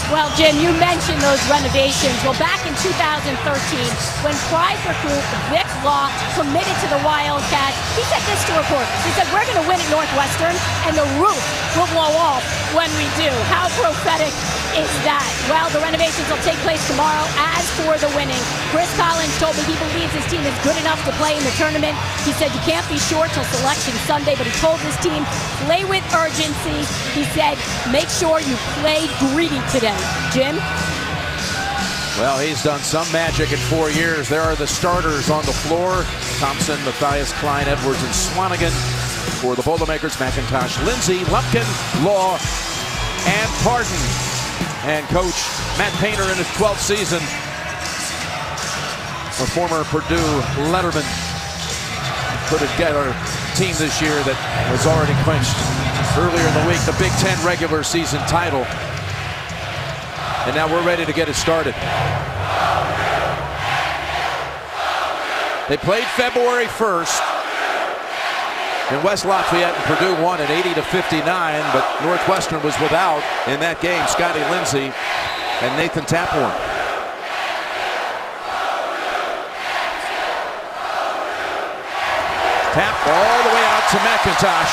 Well, Jim, you mentioned those renovations. Well, back in 2013, when Pride recruit Vic Law committed to the Wildcats, he said this to reporters. He said, we're going to win at Northwestern, and the roof will blow off when we do. How prophetic is that? Well, the renovations will take place tomorrow. As for the winning, Chris Collins told me he believes his team is good enough to play in the tournament. He said you can't be sure till selection Sunday, but he told his team, play with urgency. He said, make sure you play greedy today. Jim? Well, he's done some magic in 4 years. There are the starters on the floor. Thompson, Matthias, Klein, Edwards, and Swanigan. For the Boilermakers, McIntosh, Lindsay, Lumpkin, Law, and Pardon. And coach Matt Painter in his 12th season. A former Purdue letterman put together a team this year that was already clinched earlier in the week the Big Ten regular season title. And now we're ready to get it started. They played February 1st in West Lafayette, and Purdue won at 80-59, but Northwestern was without in that game Scotty Lindsey and Nathan Taphorn. Tap all the way out to McIntosh,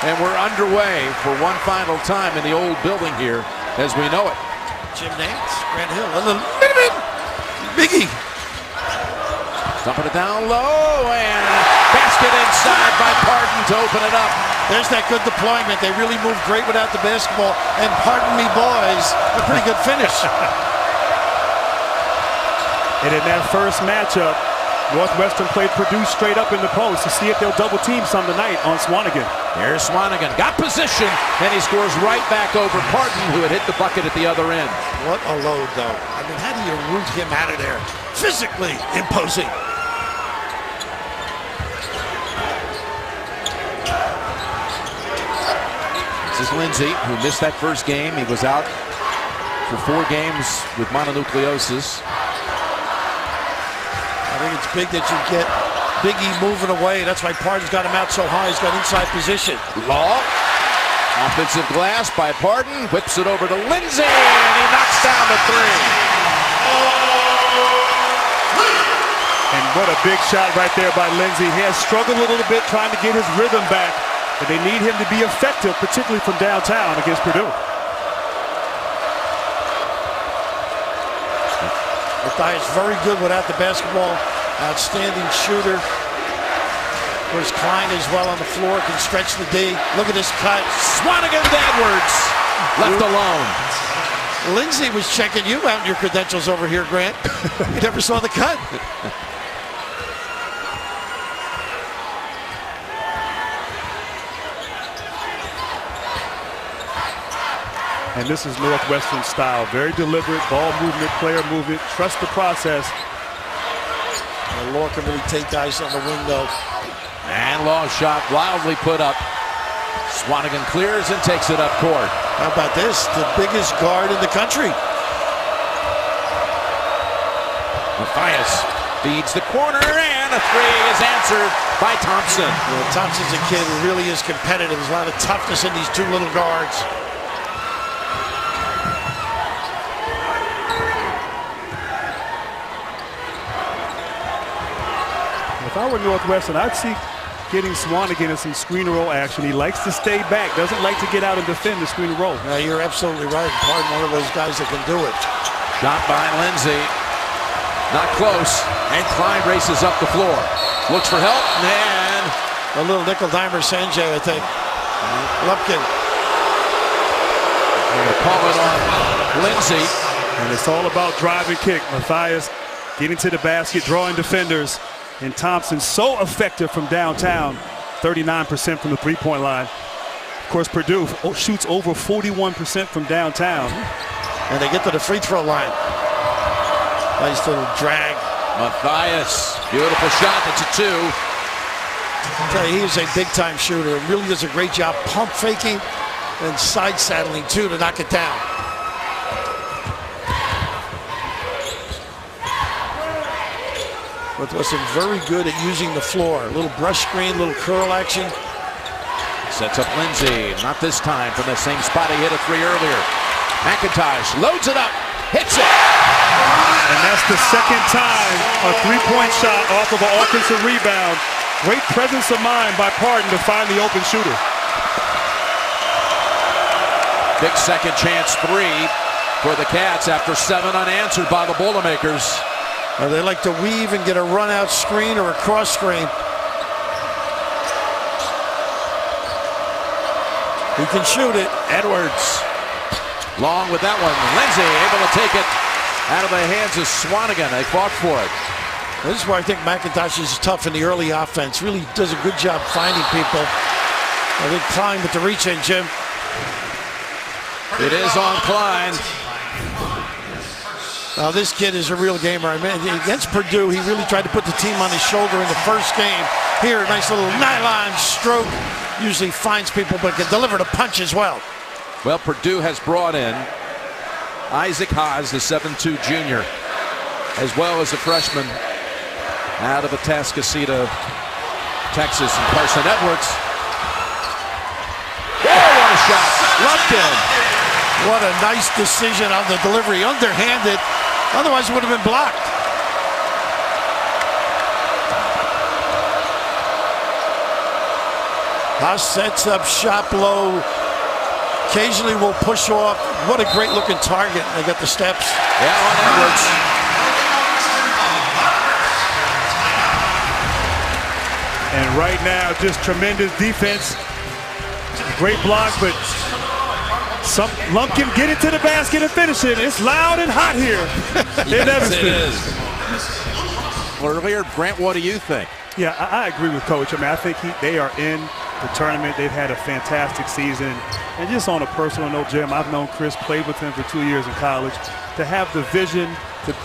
and we're underway for one final time in the old building here as we know it. Jim Nance, Grant Hill, a little biggie. Dumping it down low, and basket inside by Pardon to open it up. There's that good deployment. They really moved great without the basketball. And pardon me, boys, a pretty good finish. And in that first matchup, Northwestern played Purdue straight up in the post to see if they'll double team some tonight on Swanigan. Here's Swanigan, got position, and he scores right back over Pardon, who had hit the bucket at the other end. What a load, though. I mean, how do you root him out of there? Physically imposing. This is Lindsay, who missed that first game. He was out for 4 games with mononucleosis. I think it's big that you get Big E moving away. That's why Pardon's got him out so high. He's got inside position. Law. Offensive glass by Pardon. Whips it over to Lindsay, and he knocks down the 3. And what a big shot right there by Lindsay. He has struggled a little bit trying to get his rhythm back, but they need him to be effective, particularly from downtown against Purdue. Matthias very good without the basketball. Outstanding shooter. Where's Klein as well on the floor, can stretch the D. Look at this cut. Swanigan to Edwards. Left alone. Lindsay was checking you out in your credentials over here, Grant. You never saw the cut. And this is Northwestern style. Very deliberate, ball movement, player movement. Trust the process. And Law can really take guys on the wing, though. And Law's shot wildly put up. Swanigan clears and takes it up court. How about this? The biggest guard in the country. Matthias feeds the corner, and a 3 is answered by Thompson. Yeah, Thompson's a kid who really is competitive. There's a lot of toughness in these 2 little guards. If I were Northwestern, I'd see getting Swanigan in some screen and roll action. He likes to stay back, doesn't like to get out and defend the screen and roll. Yeah, you're absolutely right. Pardon, one of those guys that can do it. Shot by Lindsay. Not close. And Klein races up the floor. Looks for help, and a little nickel-dimer Sanjay, I think. Lumpkin. Call it on Lindsay. And it's all about drive and kick. Matthias getting to the basket, drawing defenders. And Thompson so effective from downtown, 39% from the three-point line. Of course, Purdue shoots over 41% from downtown. And they get to the free throw line. Nice little drag. Matthias, beautiful shot, that's a 2. I'll tell you, he is a big-time shooter. Really does a great job pump faking and side saddling, too, to knock it down. Northwestern very good at using the floor. A little brush screen, little curl action. Sets up Lindsay, not this time from the same spot he hit a 3 earlier. McIntosh loads it up, hits it. And that's the second time a three-point shot off of an offensive rebound. Great presence of mind by Pardon to find the open shooter. Big second chance three for the Cats after 7 unanswered by the Boilermakers. They like to weave and get a run-out screen or a cross screen. He can shoot it. Edwards long with that one. Lindsay able to take it out of the hands of Swanigan. They fought for it. This is where I think McIntosh is tough in the early offense. Really does a good job finding people. I think Klein with the reach in, Jim. It is on Klein. Now this kid is a real gamer. I mean, against Purdue, he really tried to put the team on his shoulder in the first game. Here, a nice little nylon stroke. Usually finds people, but can deliver the punch as well. Well, Purdue has brought in Isaac Haas, the 7'2" junior, as well as a freshman out of Atascocita, Texas, and Carson Edwards. Oh, what a shot. Lumpkin. What a nice decision on the delivery. Underhanded. Otherwise, it would have been blocked. Haas sets up, shot low. Occasionally will push off. What a great looking target. They got the steps. Yeah, on Edwards. And right now, just tremendous defense. Great block, but Lumpkin get it to the basket and finish it. It's loud and hot here in Evanston. It is. Earlier, Grant, what do you think? Yeah, I agree with Coach. I mean, I think they are in the tournament. They've had a fantastic season. And just on a personal note, Jim, I've known Chris, played with him for 2 years in college. To have the vision,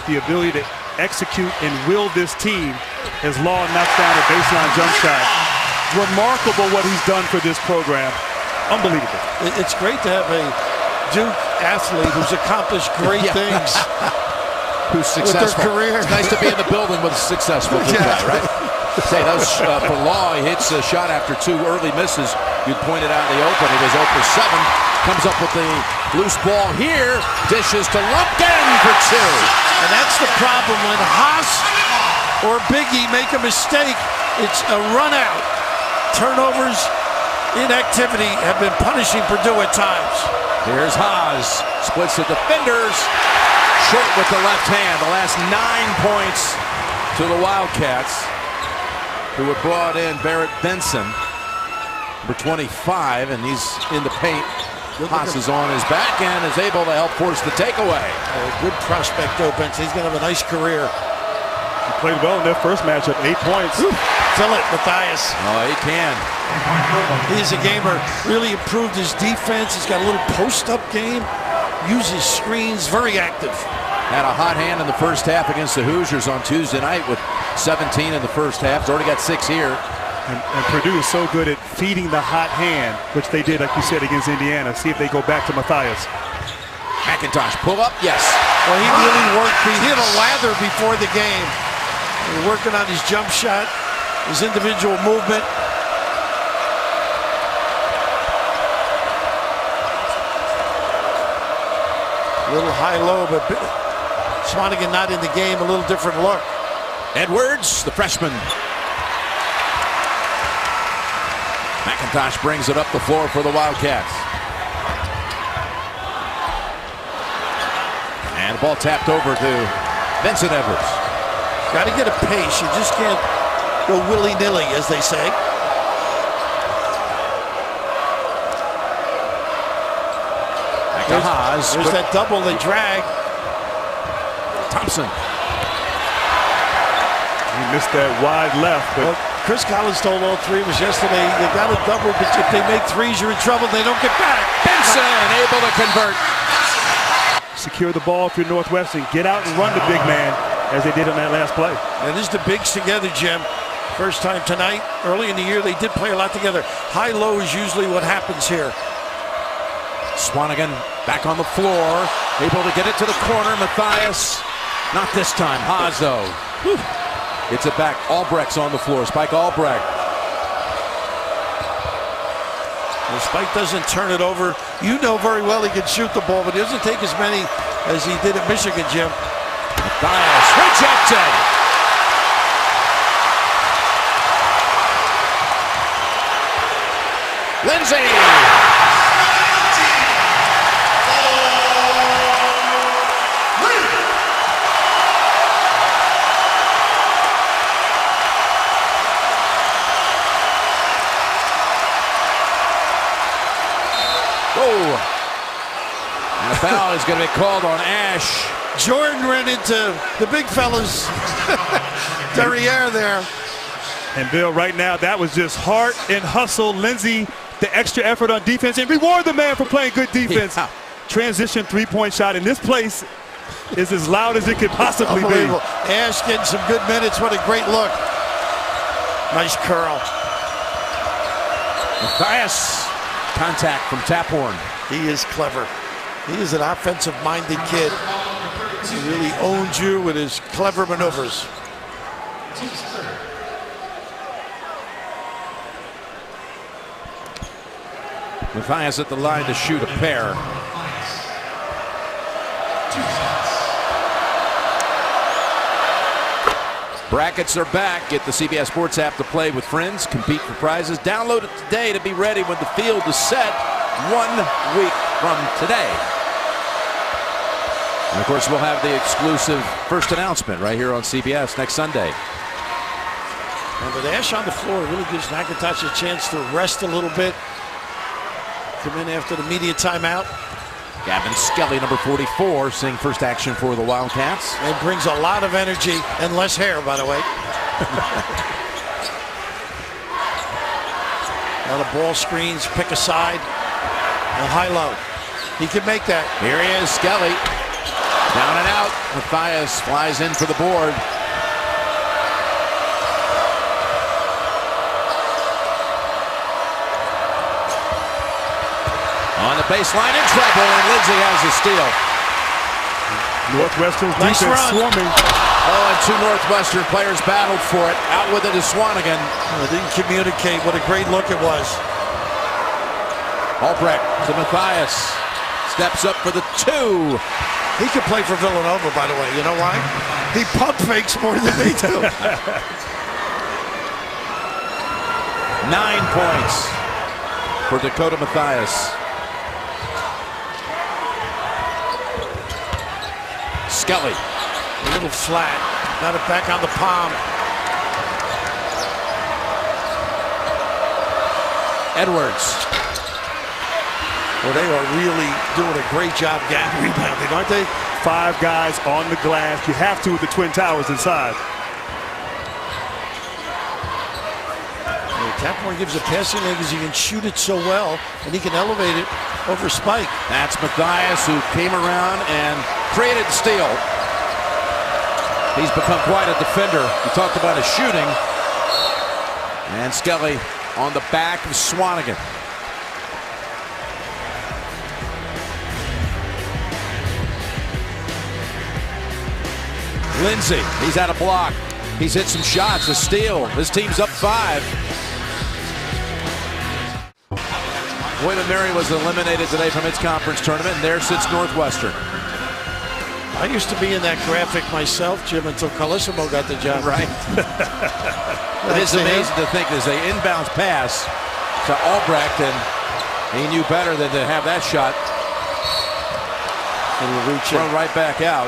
the ability to execute and will this team as Law knocks down a baseline jump shot. Remarkable what he's done for this program. Unbelievable. It's great to have a Duke athlete who's accomplished great things. Who's successful. With their career. It's nice to be in the building with a successful guy, right? Say, that was for Law. He hits a shot after 2 early misses. You pointed out in the open. He was 0 for 7. Comes up with the loose ball here. Dishes to Lumpkin for 2. And that's the problem. When Haas or Biggie make a mistake, it's a run out. Turnovers, inactivity have been punishing Purdue at times. Here's Haas. Splits the defenders. Short with the left hand. The last 9 points to the Wildcats, who have brought in Barrett Benson, number 25, and he's in the paint. Haas is on his back and is able to help force the takeaway. Good prospect, though, Benson. He's going to have a nice career. He played well in their first matchup, 8 points. Fill it, Matthias. Oh, he can. He's a gamer. Really improved his defense. He's got a little post-up game. Uses screens. Very active. Had a hot hand in the first half against the Hoosiers on Tuesday night with 17 in the first half. He's already got 6 here. And Purdue is so good at feeding the hot hand, which they did, like you said, against Indiana. See if they go back to Matthias. McIntosh, pull up, yes. Well, he really worked. He hit a lather before the game. He's working on his jump shot, his individual movement. A little high-low, but Swanigan not in the game. A little different look. Edwards, the freshman. McIntosh brings it up the floor for the Wildcats. And the ball tapped over to Vincent Edwards. Got to get a pace. You just can't go willy-nilly, as they say. Back to Haas. There's that double they drag. Thompson. He missed that wide left, but well, Chris Collins told all 3 of us yesterday, they got a double, but if they make 3s, you're in trouble. They don't get back. Benson able to convert. Secure the ball if you're Northwestern. Get out and run the big man, as they did on that last play. And this is the bigs together, Jim. First time tonight. Early in the year, they did play a lot together. High-low is usually what happens here. Swanigan back on the floor, able to get it to the corner. Matthias, not this time. Haas, though. Whew. It's it back. Albrecht's on the floor. Spike Albrecht. Well, Spike doesn't turn it over. You know very well he can shoot the ball, but he doesn't take as many as he did at Michigan, Jim. Mathias rejected. Lindsay. And a foul is going to be called on Ash. Jordan ran into the big fellas derriere there. And Bill, right now, that was just heart and hustle. Lindsay, the extra effort on defense, and reward the man for playing good defense. Yeah. Transition three-point shot, and this place is as loud as it could possibly be. Ash getting some good minutes. What a great look. Nice curl. Mathias. Contact from Taphorn. He is clever. He is an offensive-minded kid. He really owns you with his clever maneuvers. Mathias at the line to shoot a pair. Brackets are back. Get the CBS Sports app to play with friends. Compete for prizes. Download it today to be ready when the field is set 1 week from today. And of course, we'll have the exclusive first announcement right here on CBS next Sunday. And with Ash on the floor, it really gives McIntosh a chance to rest a little bit. Come in after the media timeout. Gavin Skelly, number 44, seeing first action for the Wildcats. And brings a lot of energy and less hair, by the way. A lot of ball screens, pick a side, and high-low. He can make that. Here he is, Skelly. Down and out. Mathias flies in for the board. On the baseline in trouble, and Lindsay has a steal. Northwestern's nice defense run. Swarming. Oh, and two Northwestern players battled for it. Out with it is Swanigan. Oh, didn't communicate. What a great look it was. Albrecht to Mathias. Steps up for the two. He could play for Villanova, by the way. You know why? He pump fakes more than they do. 9 points for Dakota Mathias. Skelly. A little flat. Got it back on the palm. Edwards. Well, they are really doing a great job getting rebounding, aren't they? 5 guys on the glass. You have to with the Twin Towers inside. Taphorn gives a passing leg because he can shoot it so well, and he can elevate it over Spike. That's Mathias, who came around and created the steal. He's become quite a defender. We talked about his shooting. And Skelly on the back of Swanigan. Lindsay, he's had a block. He's hit some shots, a steal. His team's up 5. William & Mary was eliminated today from its conference tournament, and there sits Northwestern. I used to be in that graphic myself, Jim, until Carlissimo got the job. Right. It is amazing to think there's an inbounds pass to Albrecht, and he knew better than to have that shot. And we'll reach thrown right back out.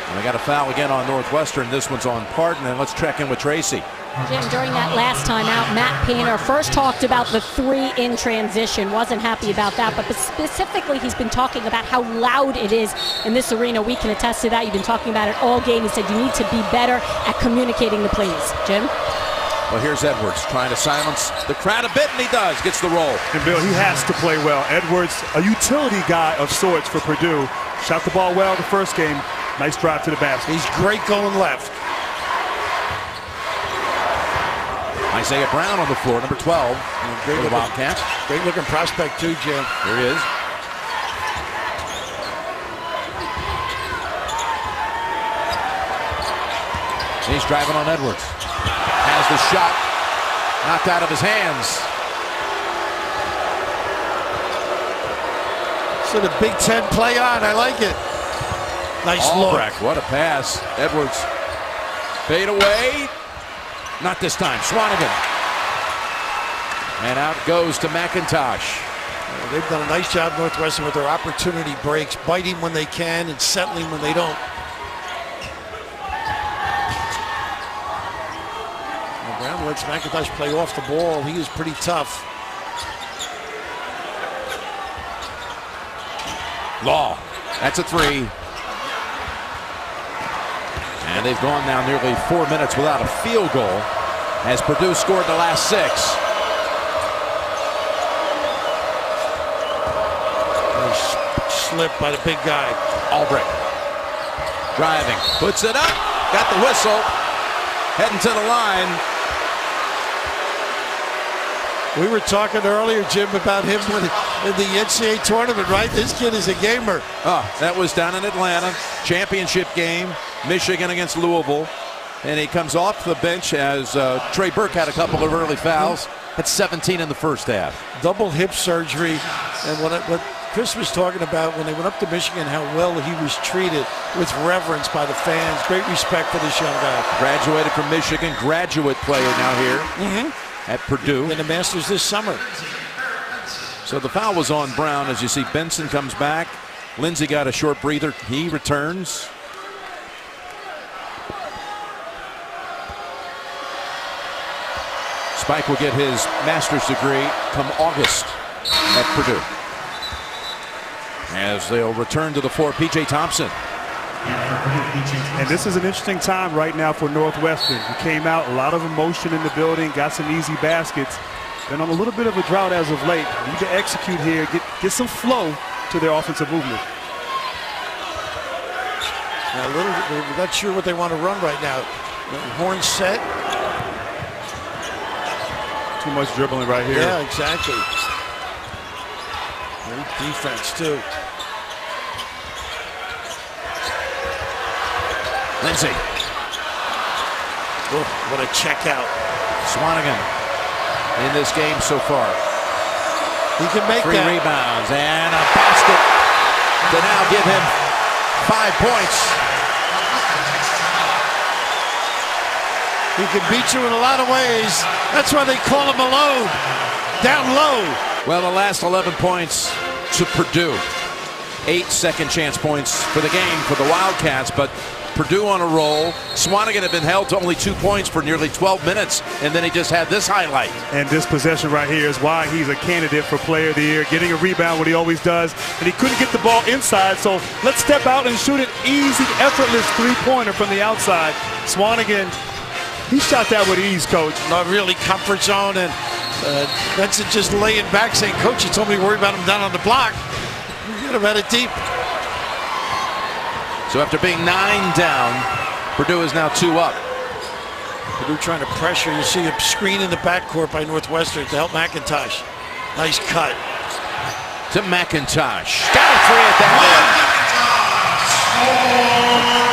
And we got a foul again on Northwestern. This one's on Parton, and let's check in with Tracy. Jim, during that last timeout, Matt Painter first talked about the 3 in transition. Wasn't happy about that, but specifically he's been talking about how loud it is in this arena. We can attest to that. You've been talking about it all game. He said you need to be better at communicating the plays. Jim? Well, here's Edwards trying to silence the crowd a bit, and he does. Gets the roll. And Bill, he has to play well. Edwards, a utility guy of sorts for Purdue. Shot the ball well the first game. Nice drive to the basket. He's great going left. Isaiah Brown on the floor, number 12. Great looking Wildcats. Great looking prospect too, Jim. Here he is. He's driving on Edwards. Has the shot knocked out of his hands. So the Big Ten play on. I like it. Nice Albrecht, what a pass. Edwards. Fade away. Not this time. Swanigan. And out goes to McIntosh. They've done a nice job, Northwestern, with their opportunity breaks, biting when they can and settling when they don't. Well, Brown lets McIntosh play off the ball. He is pretty tough. Law. That's a three. And they've gone now nearly 4 minutes without a field goal as Purdue scored the last 6. Nice slip by the big guy. Albrecht. Driving. Puts it up. Got the whistle. Heading to the line. We were talking earlier, Jim, about him in the NCAA tournament, right? This kid is a gamer. Oh, that was down in Atlanta. Championship game. Michigan against Louisville. And he comes off the bench as Trey Burke had a couple of early fouls. At 17 in the first half. Double hip surgery. And what Chris was talking about when they went up to Michigan, how well he was treated with reverence by the fans. Great respect for this young guy. Graduated from Michigan, graduate player now here at Purdue. In the Masters this summer. So the foul was on Brown. As you see, Benson comes back. Lindsey got a short breather. He returns. Spike will get his master's degree come August at Purdue. As they'll return to the floor, P.J. Thompson. And this is an interesting time right now for Northwestern. He came out, a lot of emotion in the building, got some easy baskets. Been on a little bit of a drought as of late. Need to execute here, get some flow to their offensive movement. Now, we're not sure what they want to run right now. Horn set. Too much dribbling right here. Yeah, exactly. Great defense, too. Lindsey. Oh, what a check out. Swanigan in this game so far. He can make 3 that. rebounds and a basket to now give him 5 points. He can beat you in a lot of ways. That's why they call him alone. Down low. Well, the last 11 points to Purdue. 8 second chance points for the game for the Wildcats, but Purdue on a roll. Swanigan had been held to only 2 points for nearly 12 minutes, and then he just had this highlight. And this possession right here is why he's a candidate for Player of the Year, getting a rebound what he always does, and he couldn't get the ball inside, so let's step out and shoot an easy, effortless three-pointer from the outside. Swanigan, he shot that with ease, Coach. Not really comfort zone, and Benson just laying back saying, Coach, you told me to worry about him down on the block. You could have had it deep. So after being 9 down, Purdue is now 2 up. Purdue trying to pressure. You see a screen in the backcourt by Northwestern to help McIntosh. Nice cut. To McIntosh. Got a 3 at that end.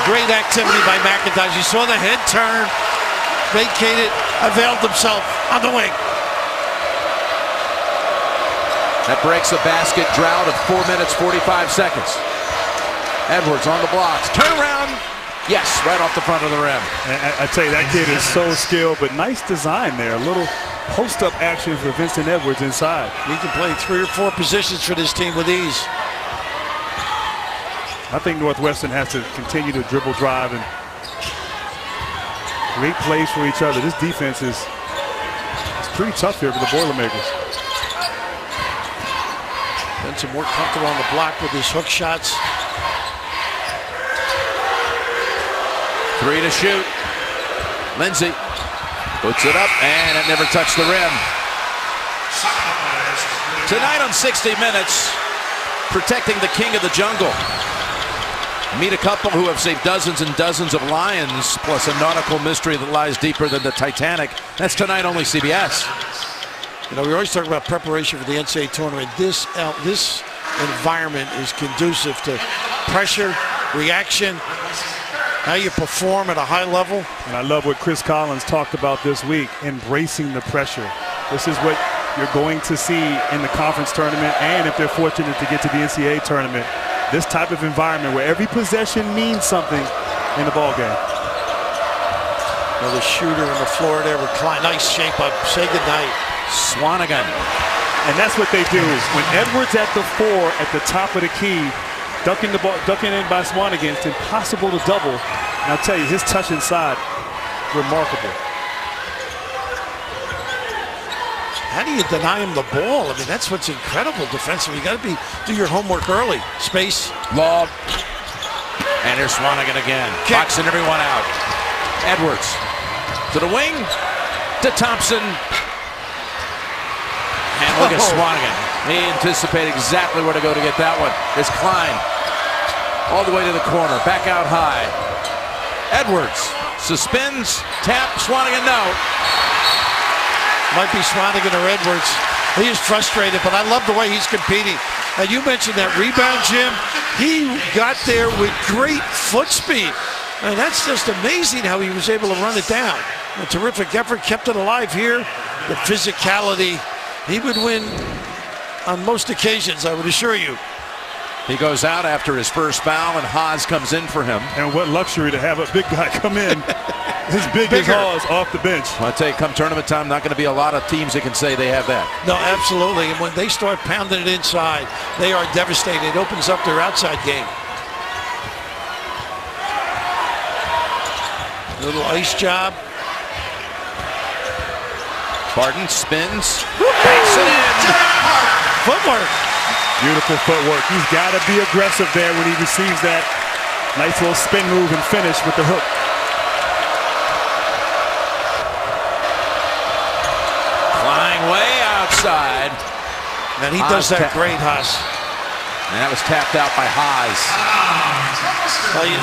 Great activity by McIntosh. You saw the head turn, vacated, availed himself on the wing. That breaks a basket drought of 4 minutes, 45 seconds. Edwards on the blocks. Turn around. Yes, right off the front of the rim. I tell you, that kid is so skilled, but nice design there. A little post-up action for Vincent Edwards inside. He can play 3 or 4 positions for this team with ease. I think Northwestern has to continue to dribble, drive, and create plays for each other. This defense is pretty tough here for the Boilermakers. Benson more comfortable on the block with his hook shots. 3 to shoot. Lindsey puts it up, and it never touched the rim. Tonight on 60 Minutes, protecting the king of the jungle. Meet a couple who have saved dozens and dozens of lions, plus a nautical mystery that lies deeper than the Titanic. That's tonight only CBS. You know, we always talk about preparation for the NCAA tournament. This environment is conducive to pressure, reaction, how you perform at a high level. And I love what Chris Collins talked about this week, embracing the pressure. This is what you're going to see in the conference tournament, and if they're fortunate to get to the NCAA tournament, this type of environment where every possession means something in the ball game. Another shooter on the floor there with Klein. Nice shape up. Say goodnight. Swanigan. And that's what they do. When Edwards at the 4 at the top of the key, ducking the ball, ducking in by Swanigan, it's impossible to double. And I'll tell you, his touch inside, remarkable. How do you deny him the ball? I mean, that's what's incredible defensively. You got to do your homework early. Space. Lob. And here's Swanigan again. Boxing everyone out. Edwards to the wing, to Thompson. And look at Swanigan. He anticipated exactly where to go to get that one. It's Klein. All the way to the corner. Back out high. Edwards suspends. Tap. Swanigan, no. Might be Swanigan or Edwards. He is frustrated, but I love the way he's competing. And you mentioned that rebound, Jim. He got there with great foot speed. And that's just amazing how he was able to run it down. A terrific effort, kept it alive here. The physicality. He would win on most occasions, I would assure you. He goes out after his first foul, and Haas comes in for him. And what luxury to have a big guy come in. As big as Haas off the bench. I tell you, come tournament time, not going to be a lot of teams that can say they have that. No, absolutely. And when they start pounding it inside, they are devastating. It opens up their outside game. Little ice job. Barton spins. Banks it in. Footwork. Beautiful footwork. He's got to be aggressive there when he receives that. Nice little spin move and finish with the hook. Flying way outside. And he does that great, Haas. And that was tapped out by Haas.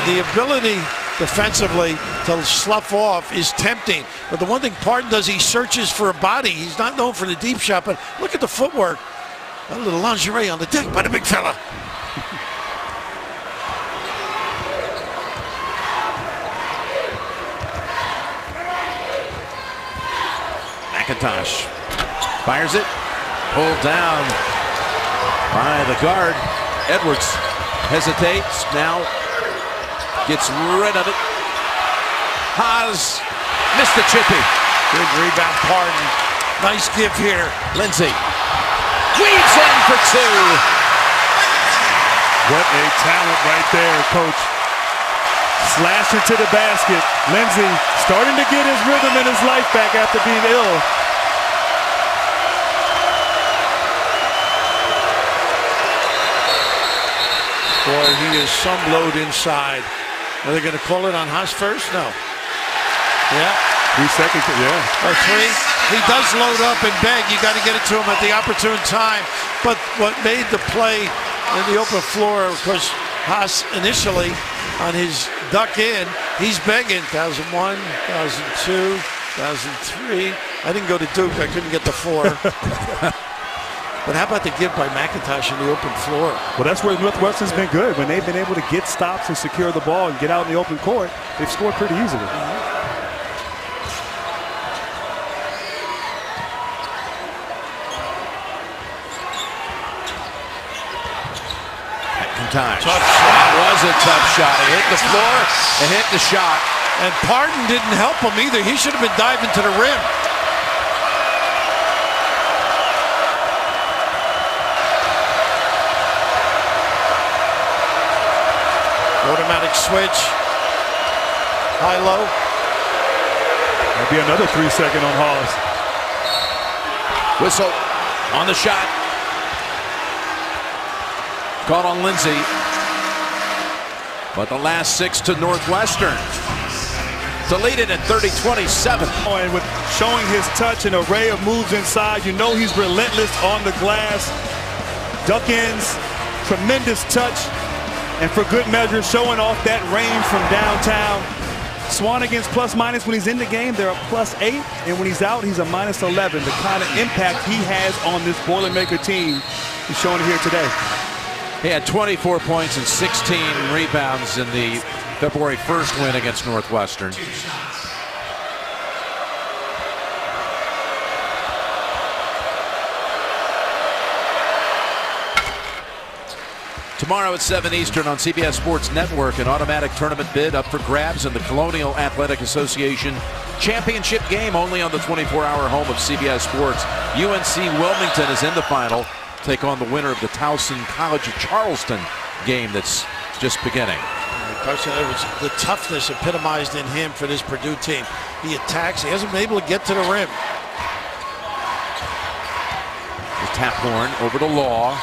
The ability defensively to slough off is tempting. But the one thing Parton does, he searches for a body. He's not known for the deep shot, but look at the footwork. A little lingerie on the deck by the big fella. McIntosh fires it. Pulled down by the guard. Edwards hesitates. Now gets rid of it. Haas missed the chippy. Good rebound, Parton. Nice give here. Lindsay weaves in for 2. What a talent right there, Coach. Slash into the basket. Lindsay starting to get his rhythm and his life back after being ill. Boy, he is some load inside. Are they going to call it on Haas first? No. Yeah. 3 seconds, yeah. Or 3. He does load up and beg. You got to get it to him at the opportune time. But what made the play in the open floor, of course, Haas initially on his duck in, he's begging. 1001, 1002, 1003. I didn't go to Duke. I couldn't get the 4. But how about the give by McIntosh in the open floor? Well, that's where Northwestern's been good. When they've been able to get stops and secure the ball and get out in the open court, they've scored pretty easily. McIntosh. That was a tough shot. It hit the floor. It hit the shot. And Parton didn't help him either. He should have been diving to the rim. Automatic switch. High-low. That'd be another 3-second on Haas. Whistle on the shot. Caught on Lindsay. But the last 6 to Northwestern. To lead it at 30-27. And with showing his touch, an array of moves inside, you know he's relentless on the glass. Duck ins, tremendous touch. And for good measure, showing off that range from downtown. Swanigan's plus minus when he's in the game, they're a +8. And when he's out, he's a -11. The kind of impact he has on this Boilermaker team is showing here today. He had 24 points and 16 rebounds in the February 1st win against Northwestern. Tomorrow at 7 Eastern on CBS Sports Network, an automatic tournament bid up for grabs in the Colonial Athletic Association championship game, only on the 24-hour home of CBS Sports. UNC Wilmington is in the final. Take on the winner of the Towson College of Charleston game that's just beginning. Carson Edwards, the toughness epitomized in him for this Purdue team. He attacks. He hasn't been able to get to the rim. The tap horn over to Law.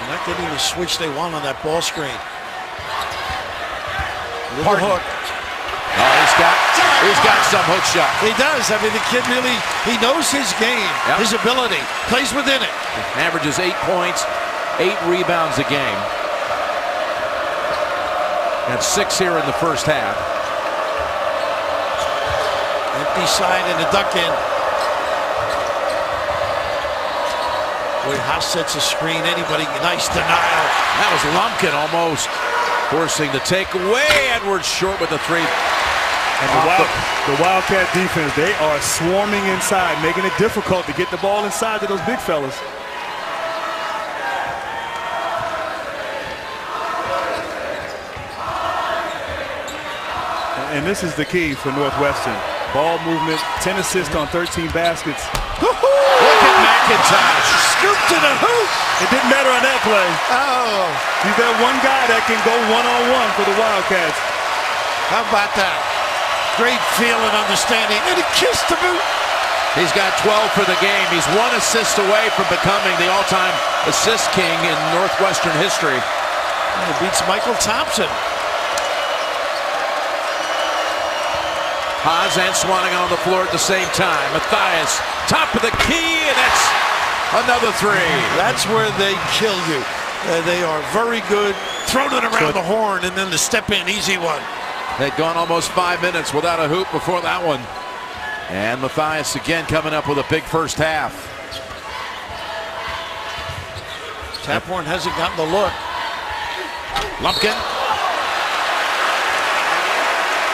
They're not getting the switch they want on that ball screen. Hard hook. Oh, he's got some hook shot. He does. I mean, the kid really, he knows his game, his ability, plays within it. Averages 8 points, 8 rebounds a game. Got 6 here in the first half. Empty side and a duck in. Boy, Haas sets a screen. Anybody, nice denial. That was Lumpkin almost forcing the take away. Edwards short with the 3. And the Wildcat defense, they are swarming inside, making it difficult to get the ball inside to those big fellas. And this is the key for Northwestern. Ball movement, 10 assists on 13 baskets. Look at McIntosh. Scoop to the hoop. It didn't matter on that play. Oh. He's that one guy that can go one-on-one for the Wildcats. How about that? Great feel and understanding. And a kiss to boot. He's got 12 for the game. He's 1 assist away from becoming the all-time assist king in Northwestern history. And he beats Michael Thompson. Haas and Swanigan on the floor at the same time. Matthias, top of the key, and that's another 3. That's where they kill you. They are very good. Throwing it around the horn, and then the step in, easy one. They'd gone almost 5 minutes without a hoop before that one. And Matthias again coming up with a big first half. Taphorn hasn't gotten the look. Lumpkin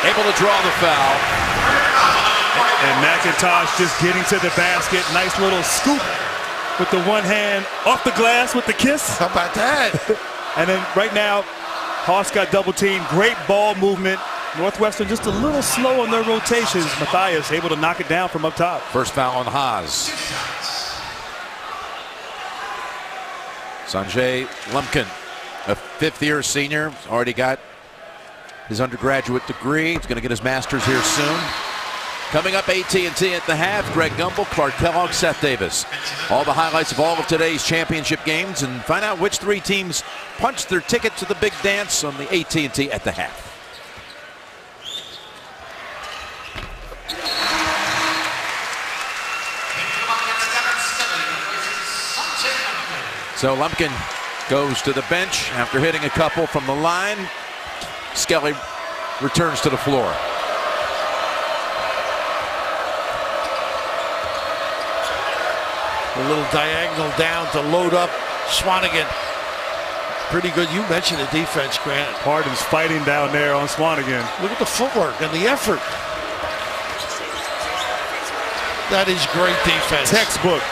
able to draw the foul. And McIntosh just getting to the basket. Nice little scoop with the one hand off the glass with the kiss. How about that? And then right now, Haas got double teamed. Great ball movement. Northwestern just a little slow on their rotations. Matthias able to knock it down from up top. First foul on Haas. Sanjay Lumpkin, a 5th-year senior, already got his undergraduate degree. He's going to get his master's here soon. Coming up, AT&T at the half. Greg Gumbel, Clark Kellogg, Seth Davis. All the highlights of all of today's championship games, and find out which 3 teams punched their ticket to the big dance on the AT&T at the half. So Lumpkin goes to the bench after hitting a couple from the line. Skelly returns to the floor. A little diagonal down to load up Swanigan. Pretty good. You mentioned the defense, Grant. Pardon's fighting down there on Swanigan. Look at the footwork and the effort. That is great defense. Textbook.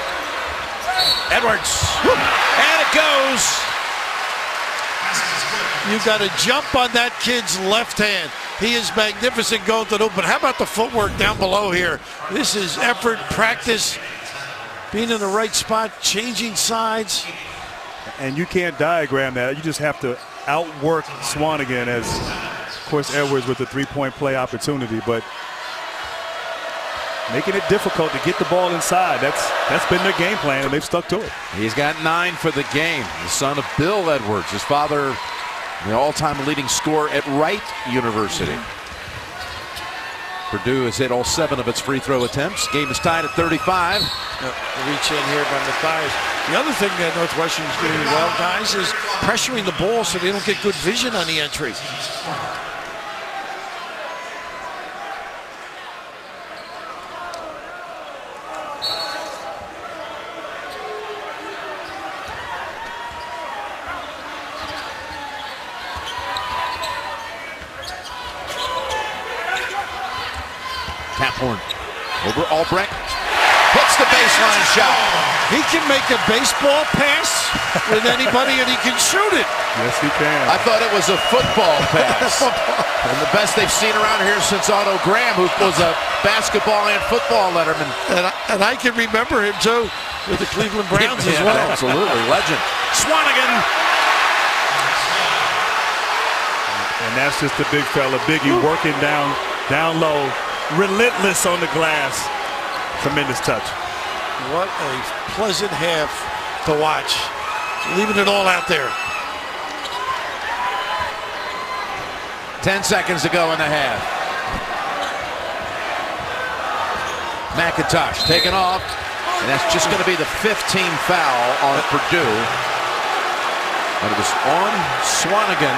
Edwards. And it goes. You got to jump on that kid's left hand. He is magnificent going to the hoop. But how about the footwork down below here? This is effort, practice, being in the right spot, changing sides. And you can't diagram that. You just have to outwork Swanigan, as, of course, Edwards with the 3-point play opportunity. But making it difficult to get the ball inside. That's been their game plan, and they've stuck to it. He's got 9 for the game. The son of Bill Edwards, his father, the all-time leading scorer at Wright University. Purdue has hit all 7 of its free throw attempts. Game is tied at 35. Reach in here by Matthias. The other thing that Northwestern is doing well, guys, is pressuring the ball so they don't get good vision on the entry. Taphorn over Albrecht. Puts the baseline shot. He can make a baseball pass with anybody, and he can shoot it. Yes, he can. I thought it was a football pass. And the best they've seen around here since Otto Graham, who was a basketball and football letterman. And I can remember him, too, with the Cleveland Browns as well. Absolutely. Legend. Swanigan. And that's just the big fella. Biggie working down low. Relentless on the glass. Tremendous touch. What a pleasant half to watch. Leaving it all out there. 10 seconds to go in the half. McIntosh taken off. And that's just going to be the 15th foul on Purdue. And it was on Swanigan,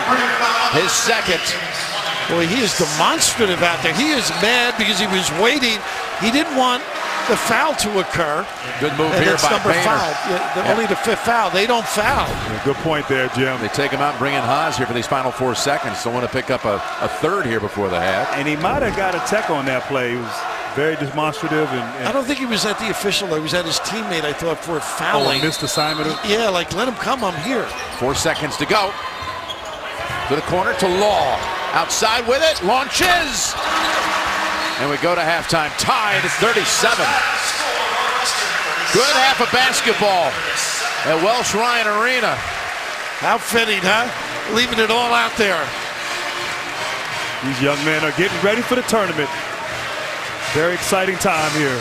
his second. Boy, he is demonstrative out there. He is mad because he was waiting. He didn't want the foul to occur. Good move and here that's by number Boehner. 5. Only the 5th foul. They don't foul. Yeah, good point there, Jim. They take him out and bring in Haas here for these final 4 seconds. Don't want to pick up a third here before the half. And he might have got a tech on that play. He was very demonstrative. And I don't think he was at the official. He was at his teammate, I thought, for fouling. missed assignment. Yeah, like, let him come. I'm here. 4 seconds to go. To the corner to Law. Outside with it. Launches. And we go to halftime. Tied at 37. Good half of basketball at Welsh Ryan Arena. How fitting, huh? Leaving it all out there. These young men are getting ready for the tournament. Very exciting time here.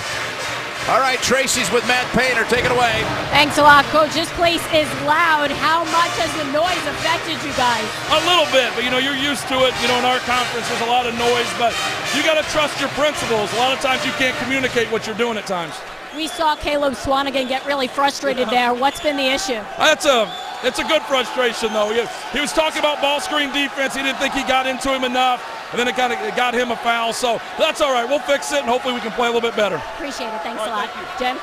All right, Tracy's with Matt Painter. Take it away. Thanks a lot, Coach. This place is loud. How much has the noise affected you guys? A little bit, but you're used to it. In our conference, there's a lot of noise, but you got to trust your principals. A lot of times you can't communicate what you're doing at times. We saw Caleb Swanigan get really frustrated there. What's been the issue? It's a good frustration, though. He was talking about ball screen defense. He didn't think he got into him enough, and then it got him a foul. So that's all right. We'll fix it, and hopefully we can play a little bit better. Appreciate it. Thanks all a lot. Thank Jim?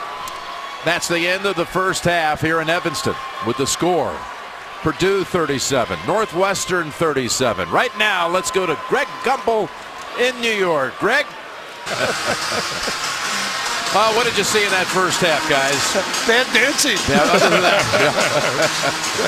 That's the end of the first half here in Evanston with the score. Purdue 37, Northwestern 37. Right now, let's go to Greg Gumbel in New York. Greg? What did you see in that first half, guys? Bad dancing. Yeah, other than that.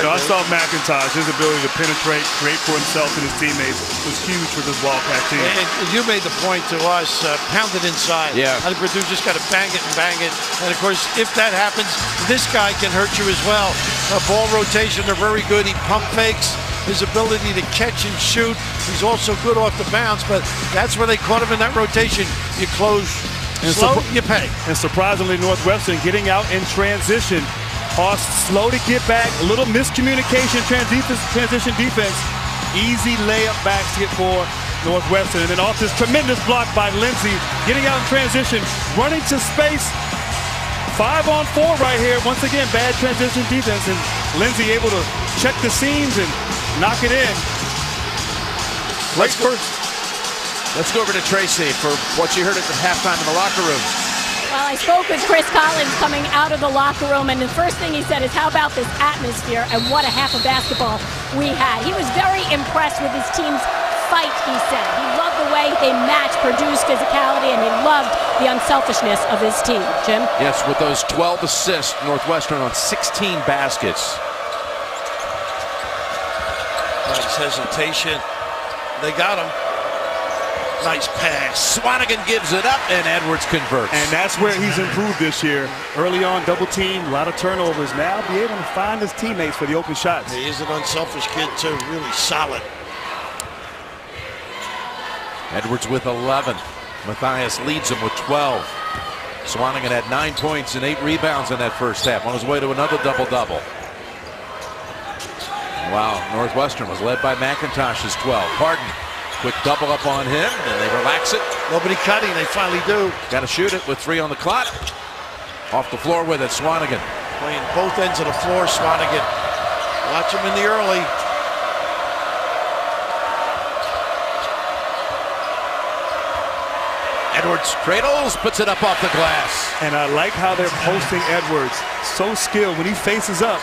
I saw McIntosh, his ability to penetrate, create for himself and his teammates was huge for this Wildcat team. And you made the point to us, pound it inside. Yeah. I think Purdue just got to bang it and bang it. And, of course, if that happens, this guy can hurt you as well. Ball rotation, they're very good. He pump fakes. His ability to catch and shoot. He's also good off the bounce, but that's where they caught him in that rotation. You close slow, you pay. And surprisingly, Northwestern getting out in transition. Haas slow to get back, a little miscommunication, transition defense. Easy layup basket for Northwestern. And then off this tremendous block by Lindsey, getting out in transition, running to space. 5-on-4 right here. Once again, bad transition defense. And Lindsey able to check the seams and knock it in. Great first. Let's go over to Tracy for what you heard at the halftime in the locker room. Well, I spoke with Chris Collins coming out of the locker room, and the first thing he said is, how about this atmosphere, and what a half of basketball we had. He was very impressed with his team's fight, he said. He loved the way they matched Purdue's physicality, and he loved the unselfishness of his team. Jim? Yes, with those 12 assists, Northwestern on 16 baskets. Nice hesitation. They got him. Nice pass. Swanigan gives it up, and Edwards converts. And that's where he's improved this year. Early on, double team, a lot of turnovers. Now be able to find his teammates for the open shots. He is an unselfish kid, too. Really solid. Edwards with 11. Matthias leads him with 12. Swanigan had 9 points and 8 rebounds in that first half. On his way to another double-double. Wow, Northwestern was led by McIntosh's 12. Pardon. Quick double up on him, and they relax it. Nobody cutting, they finally do. Got to shoot it with 3 on the clock. Off the floor with it, Swanigan. Playing both ends of the floor, Swanigan. Watch him in the early. Edwards cradles, puts it up off the glass. And I like how they're posting Edwards. So skilled. When he faces up,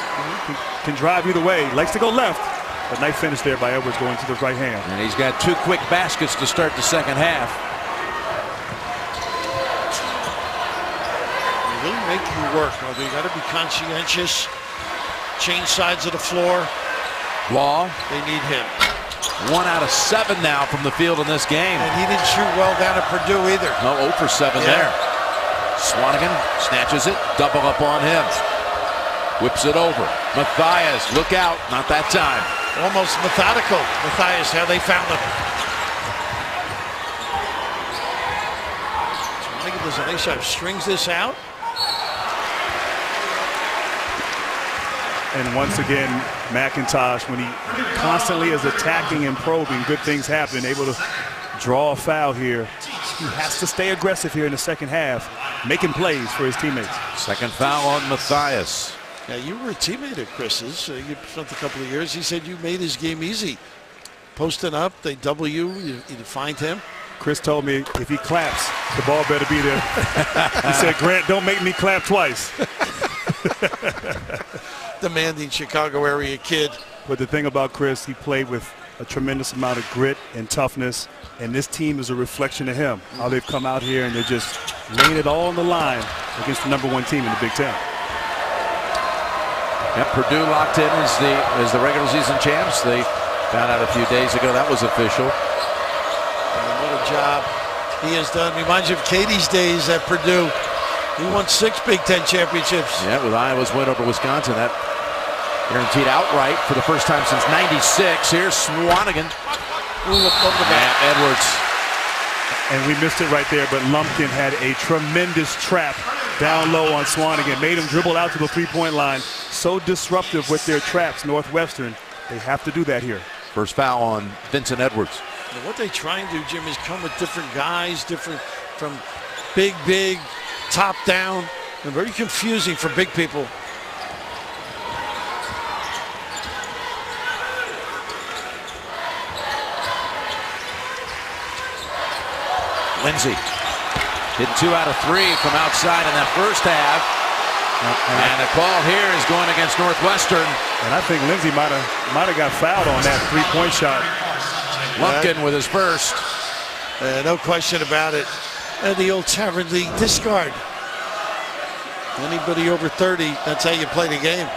he can drive either way. Likes to go left. But nice finish there by Edwards going to the right hand. And he's got 2 quick baskets to start the second half. make you work. You got to be conscientious. Change sides of the floor. Law. They need him. 1 out of 7 now from the field in this game. And he didn't shoot well down at Purdue either. No, 0 for 7 there. Swanigan snatches it. Double up on him. Whips it over. Matthias, look out. Not that time. Almost methodical. Matthias, how they found him. Swanigan does a nice job. Strings this out. And once again, McIntosh, when he constantly is attacking and probing, good things happen. Able to draw a foul here. He has to stay aggressive here in the second half, making plays for his teammates. Second foul on Matthias. Yeah, you were a teammate of Chris's. You spent a couple of years. He said you made his game easy. Posting up, they double you find him. Chris told me if he claps, the ball better be there. He said, Grant, don't make me clap twice. Demanding Chicago area kid. But the thing about Chris, he played with a tremendous amount of grit and toughness, and this team is a reflection of him. How they've come out here and they're just laying it all on the line against the #1 team in the Big Ten. Yep, Purdue locked in as the regular season champs. They found out a few days ago that was official. And what a job he has done. Reminds you of Katie's days at Purdue. He won 6 Big Ten championships. Yeah, with Iowa's win over Wisconsin, that guaranteed outright for the first time since '96. Here's Swanigan. And Edwards. And we missed it right there, but Lumpkin had a tremendous trap down low on Swanigan. Made him dribble out to the three-point line. So disruptive with their traps, Northwestern. They have to do that here. First foul on Vincent Edwards. And what they try and do, Jim, is come with different guys, different from big, top down, and very confusing for big people. Lindsay hit 2 out of 3 from outside in that first half. And the call here is going against Northwestern. And I think Lindsay might have got fouled on that three-point shot. Lumpkin with his first. No question about it. And the old Tavern League discard. Anybody over 30, that's how you play the game.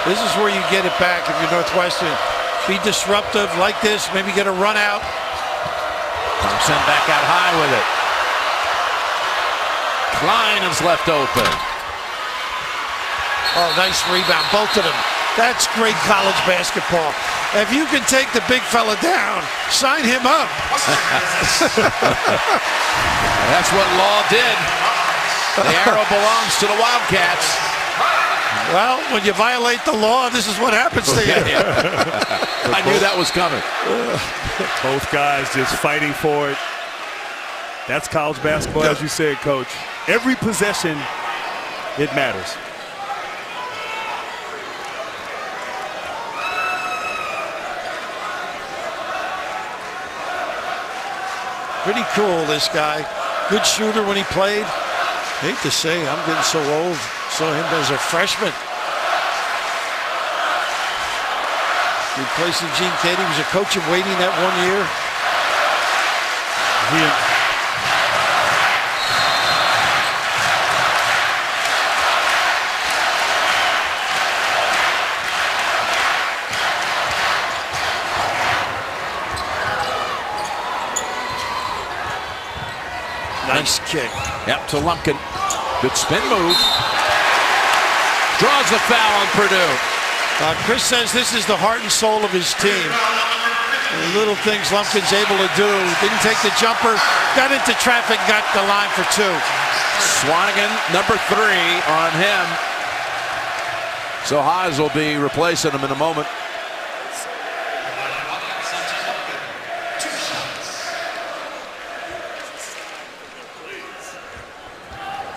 This is where you get it back if you're Northwestern. Be disruptive like this, maybe get a run out. Thompson back out high with it. Klein is left open. Oh, nice rebound, both of them. That's great college basketball. If you can take the big fella down, sign him up. That's what Law did. The arrow belongs to the Wildcats. Well, when you violate the law, this is what happens to you. I knew that was coming. Both guys just fighting for it. That's college basketball, as you said, Coach. Every possession, it matters. Pretty cool, this guy. Good shooter when he played. Hate to say, I'm getting so old. Saw him as a freshman. Replacing Gene Katie. Was a coach in waiting that 1 year. Nice kick. Yep, to Lumpkin. Good spin move. Draws the foul on Purdue. Chris says this is the heart and soul of his team. The little things Lumpkin's able to do. Didn't take the jumper, got into traffic, got the line for 2. Swanigan, number 3 on him. So Haas will be replacing him in a moment.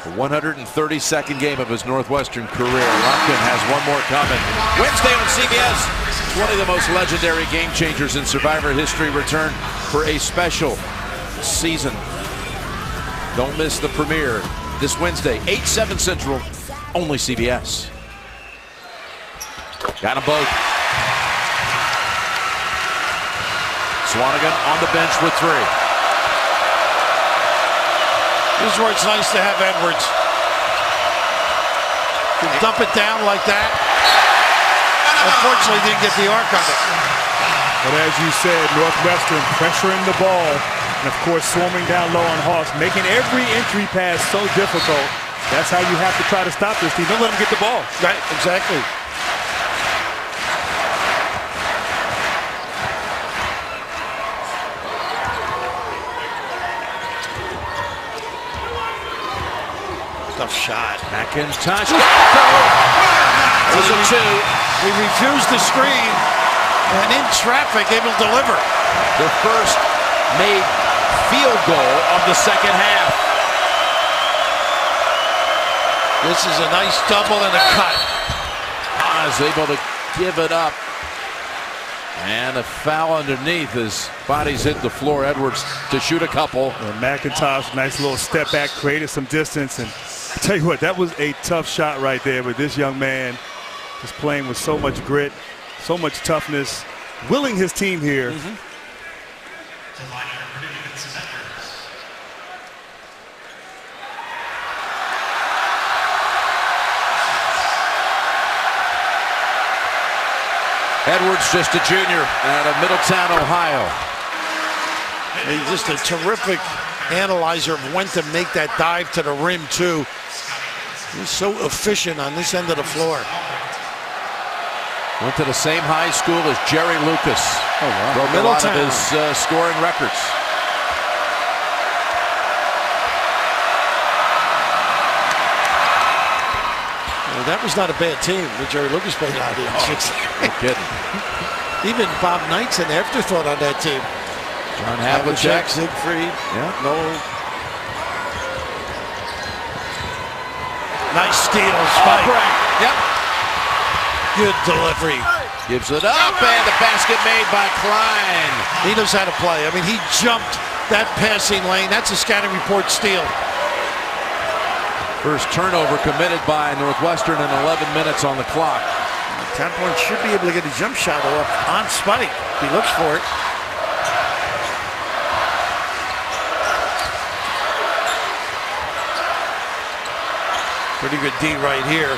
The 132nd game of his Northwestern career. Lumpkin has one more coming. Wednesday on CBS. 20 of the most legendary game changers in Survivor history return for a special season. Don't miss the premiere this Wednesday, 8/7 Central, only CBS. Got them both. Swanigan on the bench with 3. This is where it's nice to have Edwards. You can dump it down like that. Unfortunately, didn't get the arc on it. But as you said, Northwestern pressuring the ball, and of course swarming down low on Haas, making every entry pass so difficult. That's how you have to try to stop this team. Don't let them get the ball. Right, exactly. Tough shot. McIntosh. That was a 2. He refused the screen, and in traffic, able to deliver. The first made field goal of the second half. This is a nice double and a cut. Haas able to give it up. And a foul underneath. His body's hit the floor. Edwards to shoot a couple. And McIntosh, nice little step back, created some distance. And I tell you what, that was a tough shot right there. But this young man is playing with so much grit, so much toughness, willing his team here. Edwards, just a junior out of Middletown, Ohio. He's just a terrific analyzer of when to make that dive to the rim, too. He's so efficient on this end of the floor. Went to the same high school as Jerry Lucas. Oh, wow. Broke a lot of his scoring records. Well, that was not a bad team that Jerry Lucas played on. No kidding. Even Bob Knight's an afterthought on that team. John Havlicek. Siegfried. Yeah. No. Nice steal, Spike. Yep. Good delivery. Gives it up, and the basket made by Klein. He knows how to play. I mean, he jumped that passing lane. That's a scouting report steal. First turnover committed by Northwestern in 11 minutes on the clock. Temple should be able to get a jump shot off on Spike. He looks for it. Pretty good D right here.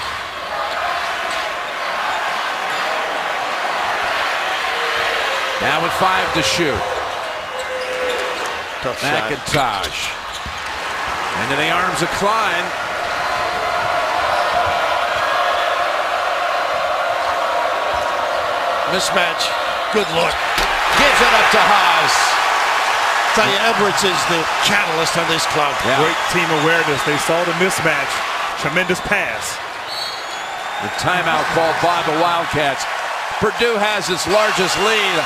Now with 5 to shoot. Tough shot. McIntosh. Into the arms of Klein. Mismatch. Good look. Gives it up to Haas. Tell you, Edwards is the catalyst on this club. Yeah. Great team awareness. They saw the mismatch. Tremendous pass. The timeout called by the Wildcats. Purdue has its largest lead.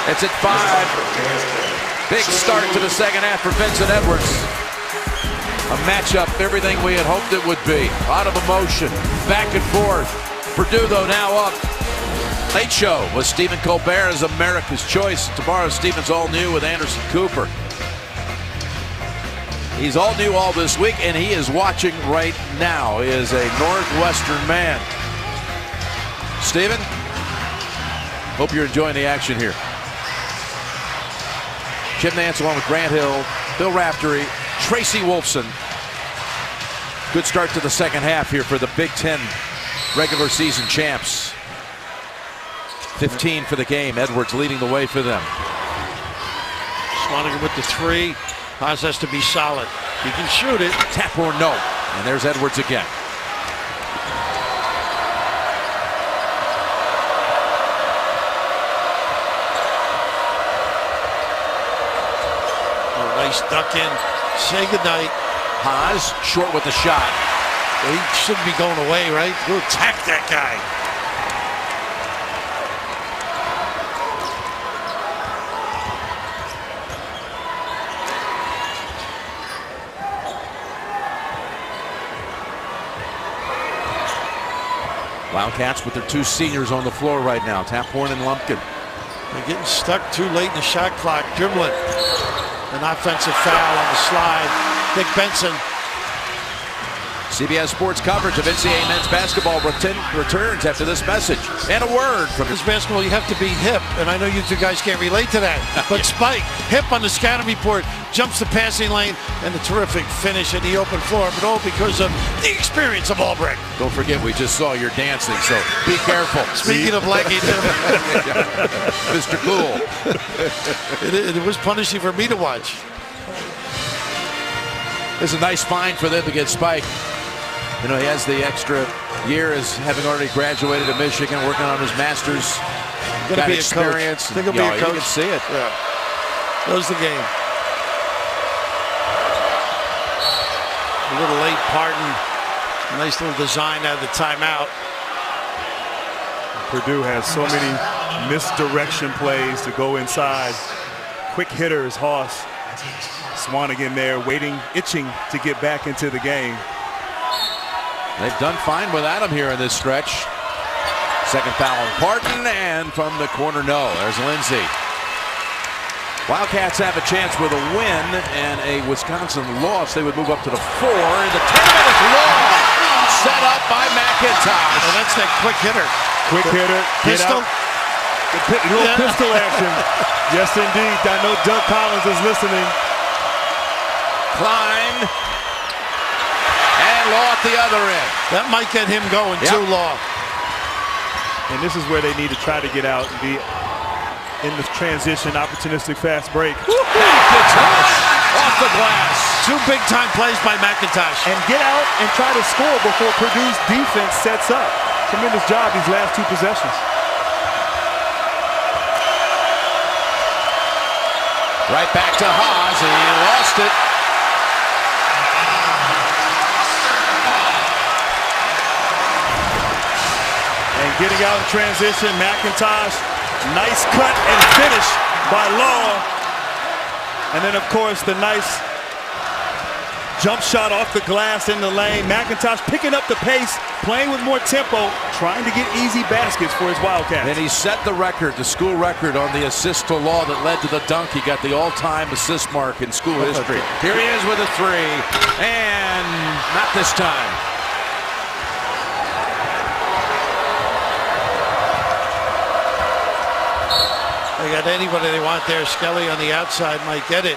It's at 5. Big start to the second half for Vincent Edwards. A matchup, everything we had hoped it would be. A lot of emotion, back and forth. Purdue, though, now up. Late Show with Stephen Colbert as America's Choice. Tomorrow, Stephen's All New with Anderson Cooper. He's all new all this week, and he is watching right now. He is a Northwestern man. Stephen, hope you're enjoying the action here. Jim Nance along with Grant Hill, Bill Raftery, Tracy Wolfson. Good start to the second half here for the Big Ten regular season champs. 15 for the game. Edwards leading the way for them. Swanigan with the 3. Haas has to be solid. He can shoot it. Tap or no. And there's Edwards again. Oh, nice duck in. Say goodnight. Haas short with the shot. Well, he shouldn't be going away, right? We'll attack that guy. Wildcats with their 2 seniors on the floor right now, Taphorn and Lumpkin. They're getting stuck too late in the shot clock. Dribbling. An offensive foul on the slide. Dick Benson. CBS Sports coverage of NCAA men's basketball returns after this message. And a word from this basketball, you have to be hip, and I know you two guys can't relate to that. But Spike, hip on the scouting report, jumps the passing lane, and the terrific finish at the open floor, but all because of the experience of Albrecht. Don't forget, we just saw your dancing, so be careful. Speaking of leggy, Mr. Cool. It was punishing for me to watch. It's a nice find for them to get Spike. You know, he has the extra year as having already graduated at Michigan, working on his master's. Got experience. Think he'll be a coach. You can see it. Yeah. Knows the game. A little late pardon. Nice little design out of the timeout. Purdue has so many misdirection plays to go inside. Quick hitters, Haas. Swanigan there waiting, itching to get back into the game. They've done fine without him here in this stretch. Second foul on Parton, and from the corner, no. There's Lindsay. Wildcats have a chance with a win and a Wisconsin loss. They would move up to the 4. And the 10-minute law set up by McIntosh. And that's that quick hitter. Quick hitter. Pistol. Little pistol action. Yes, indeed. I know Doug Collins is listening. Klein. And Law at the other end. That might get him going too, Law. And this is where they need to try to get out and be in the transition, opportunistic fast break. McIntosh off the glass. 2 big-time plays by McIntosh. And get out and try to score before Purdue's defense sets up. Tremendous job these last 2 possessions. Right back to Haas. He lost it. And getting out in transition, McIntosh. Nice cut and finish by Law. And then, of course, the nice jump shot off the glass in the lane. McIntosh picking up the pace, playing with more tempo, trying to get easy baskets for his Wildcats. And he set the record, the school record, on the assist to Law that led to the dunk. He got the all-time assist mark in school history. Here he is with a 3, and not this time. They got anybody they want there. Skelly on the outside might get it.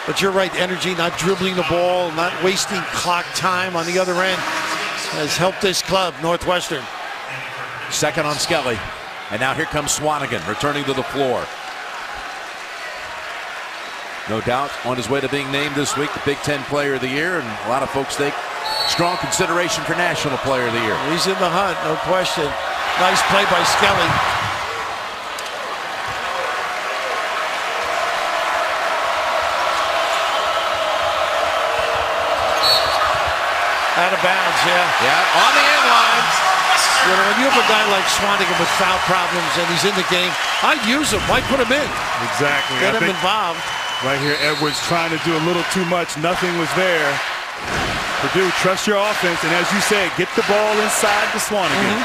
But you're right, energy, not dribbling the ball, not wasting clock time on the other end has helped this club, Northwestern. Second on Skelly. And now here comes Swanigan returning to the floor. No doubt on his way to being named this week the Big Ten Player of the Year, and a lot of folks think strong consideration for National Player of the Year. He's in the hunt, no question. Nice play by Skelly. Out of bounds, Yeah, on the end line. You know, when you have a guy like Swanigan with foul problems and he's in the game, I'd use him. Why put him in? Exactly. Get him involved. Right here, Edwards trying to do a little too much. Nothing was there. Purdue, trust your offense, and as you said, get the ball inside the Swanigan.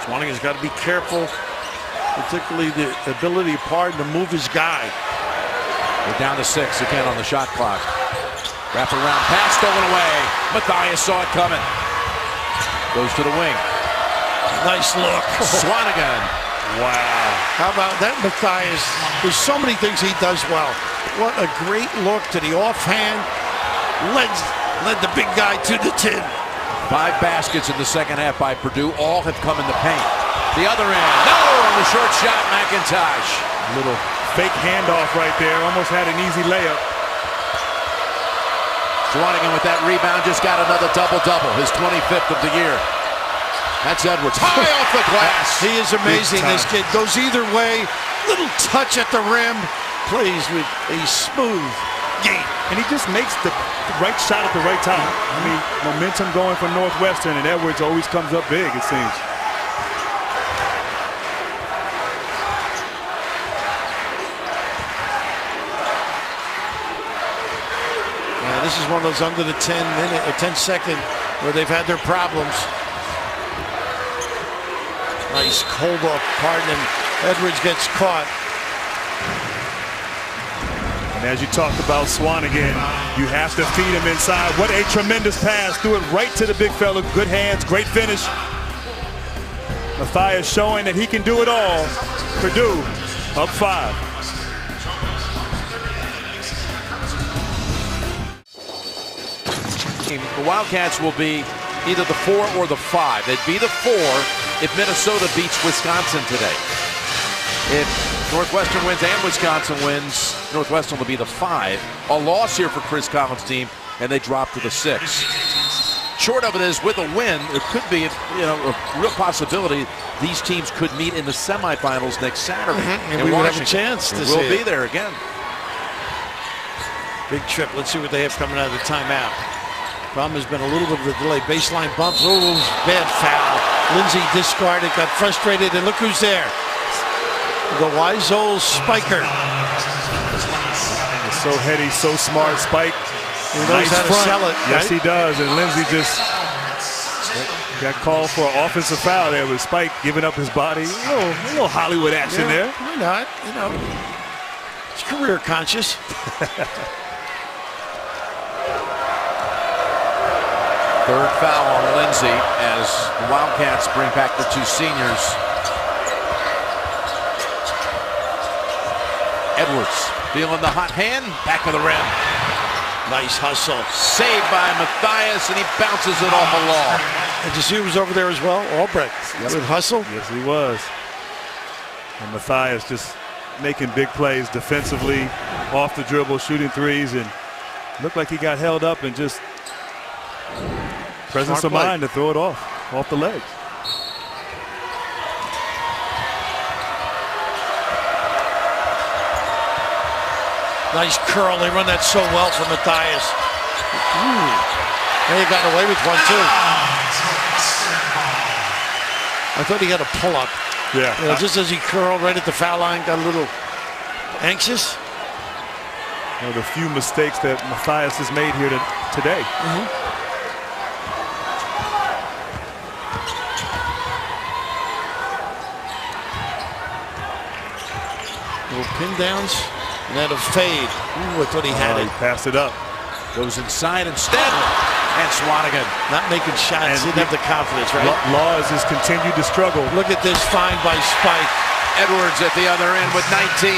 Swanigan's got to be careful, particularly the ability of Parton to move his guy. We're down to 6 again on the shot clock. Wrap around pass stolen away. Matthias saw it coming. Goes to the wing. Nice look. Swanigan. Wow. How about that, Matthias? There's so many things he does well. What a great look to the offhand. Led the big guy to the tin. 5 baskets in the second half by Purdue. All have come in the paint. The other end. No! On the short shot, McIntosh. Little fake handoff right there. Almost had an easy layup. Swanigan with that rebound just got another double-double. His 25th of the year. That's Edwards. High off the glass. He is amazing, this kid. Goes either way. Little touch at the rim. Plays with a smooth game. And he just makes the right shot at the right time. I mean, momentum going for Northwestern, and Edwards always comes up big, it seems. Yeah, this is one of those under the 10-minute or 10-second where they've had their problems. Nice hold off Pardon, and Edwards gets caught. And as you talked about Swanigan, you have to feed him inside. What a tremendous pass. Threw it right to the big fella. Good hands, great finish. Matthias showing that he can do it all. Purdue up 5. The Wildcats will be either the 4 or the 5. They'd be the 4 if Minnesota beats Wisconsin today. If Northwestern wins and Wisconsin wins, Northwestern will be the 5. A loss here for Chris Collins' team, and they drop to the 6. Short of it is, with a win, it could be a real possibility these teams could meet in the semifinals next Saturday. And we would have a chance to see we'll be there again. Big trip. Let's see what they have coming out of the timeout. Problem has been a little bit of a delay. Baseline bumps. Oh, bad foul. Lindsey discarded, got frustrated, and look who's there. The wise old spiker. He's so heady, so smart. Spike. He knows how to sell it. Yes, right? he does. And Lindsey just got called for an offensive foul there with Spike giving up his body. A little Hollywood action there. Why not? You know, it's career conscious. Third foul on Lindsey as the Wildcats bring back the 2 seniors. Edwards feeling the hot hand, back of the rim. Nice hustle. Saved by Matthias, and he bounces it off a wall. And you see who was over there as well? Albrecht with hustle. Yes, he was. And Matthias just making big plays defensively, off the dribble, shooting threes, and looked like he got held up and just presence of mind to throw it off the legs. Nice curl. They run that so well for Matthias. And he got away with one too. I thought he had a pull-up. Yeah. Just as he curled right at the foul line, got a little anxious. One of the few mistakes that Matthias has made here today. Little pin downs. And then a fade. Ooh, I thought he had it. He passed it up. Goes inside instead. And Swanigan. Not making shots. He didn't have the confidence, right? Laws has continued to struggle. Look at this find by Spike. Edwards at the other end with 19.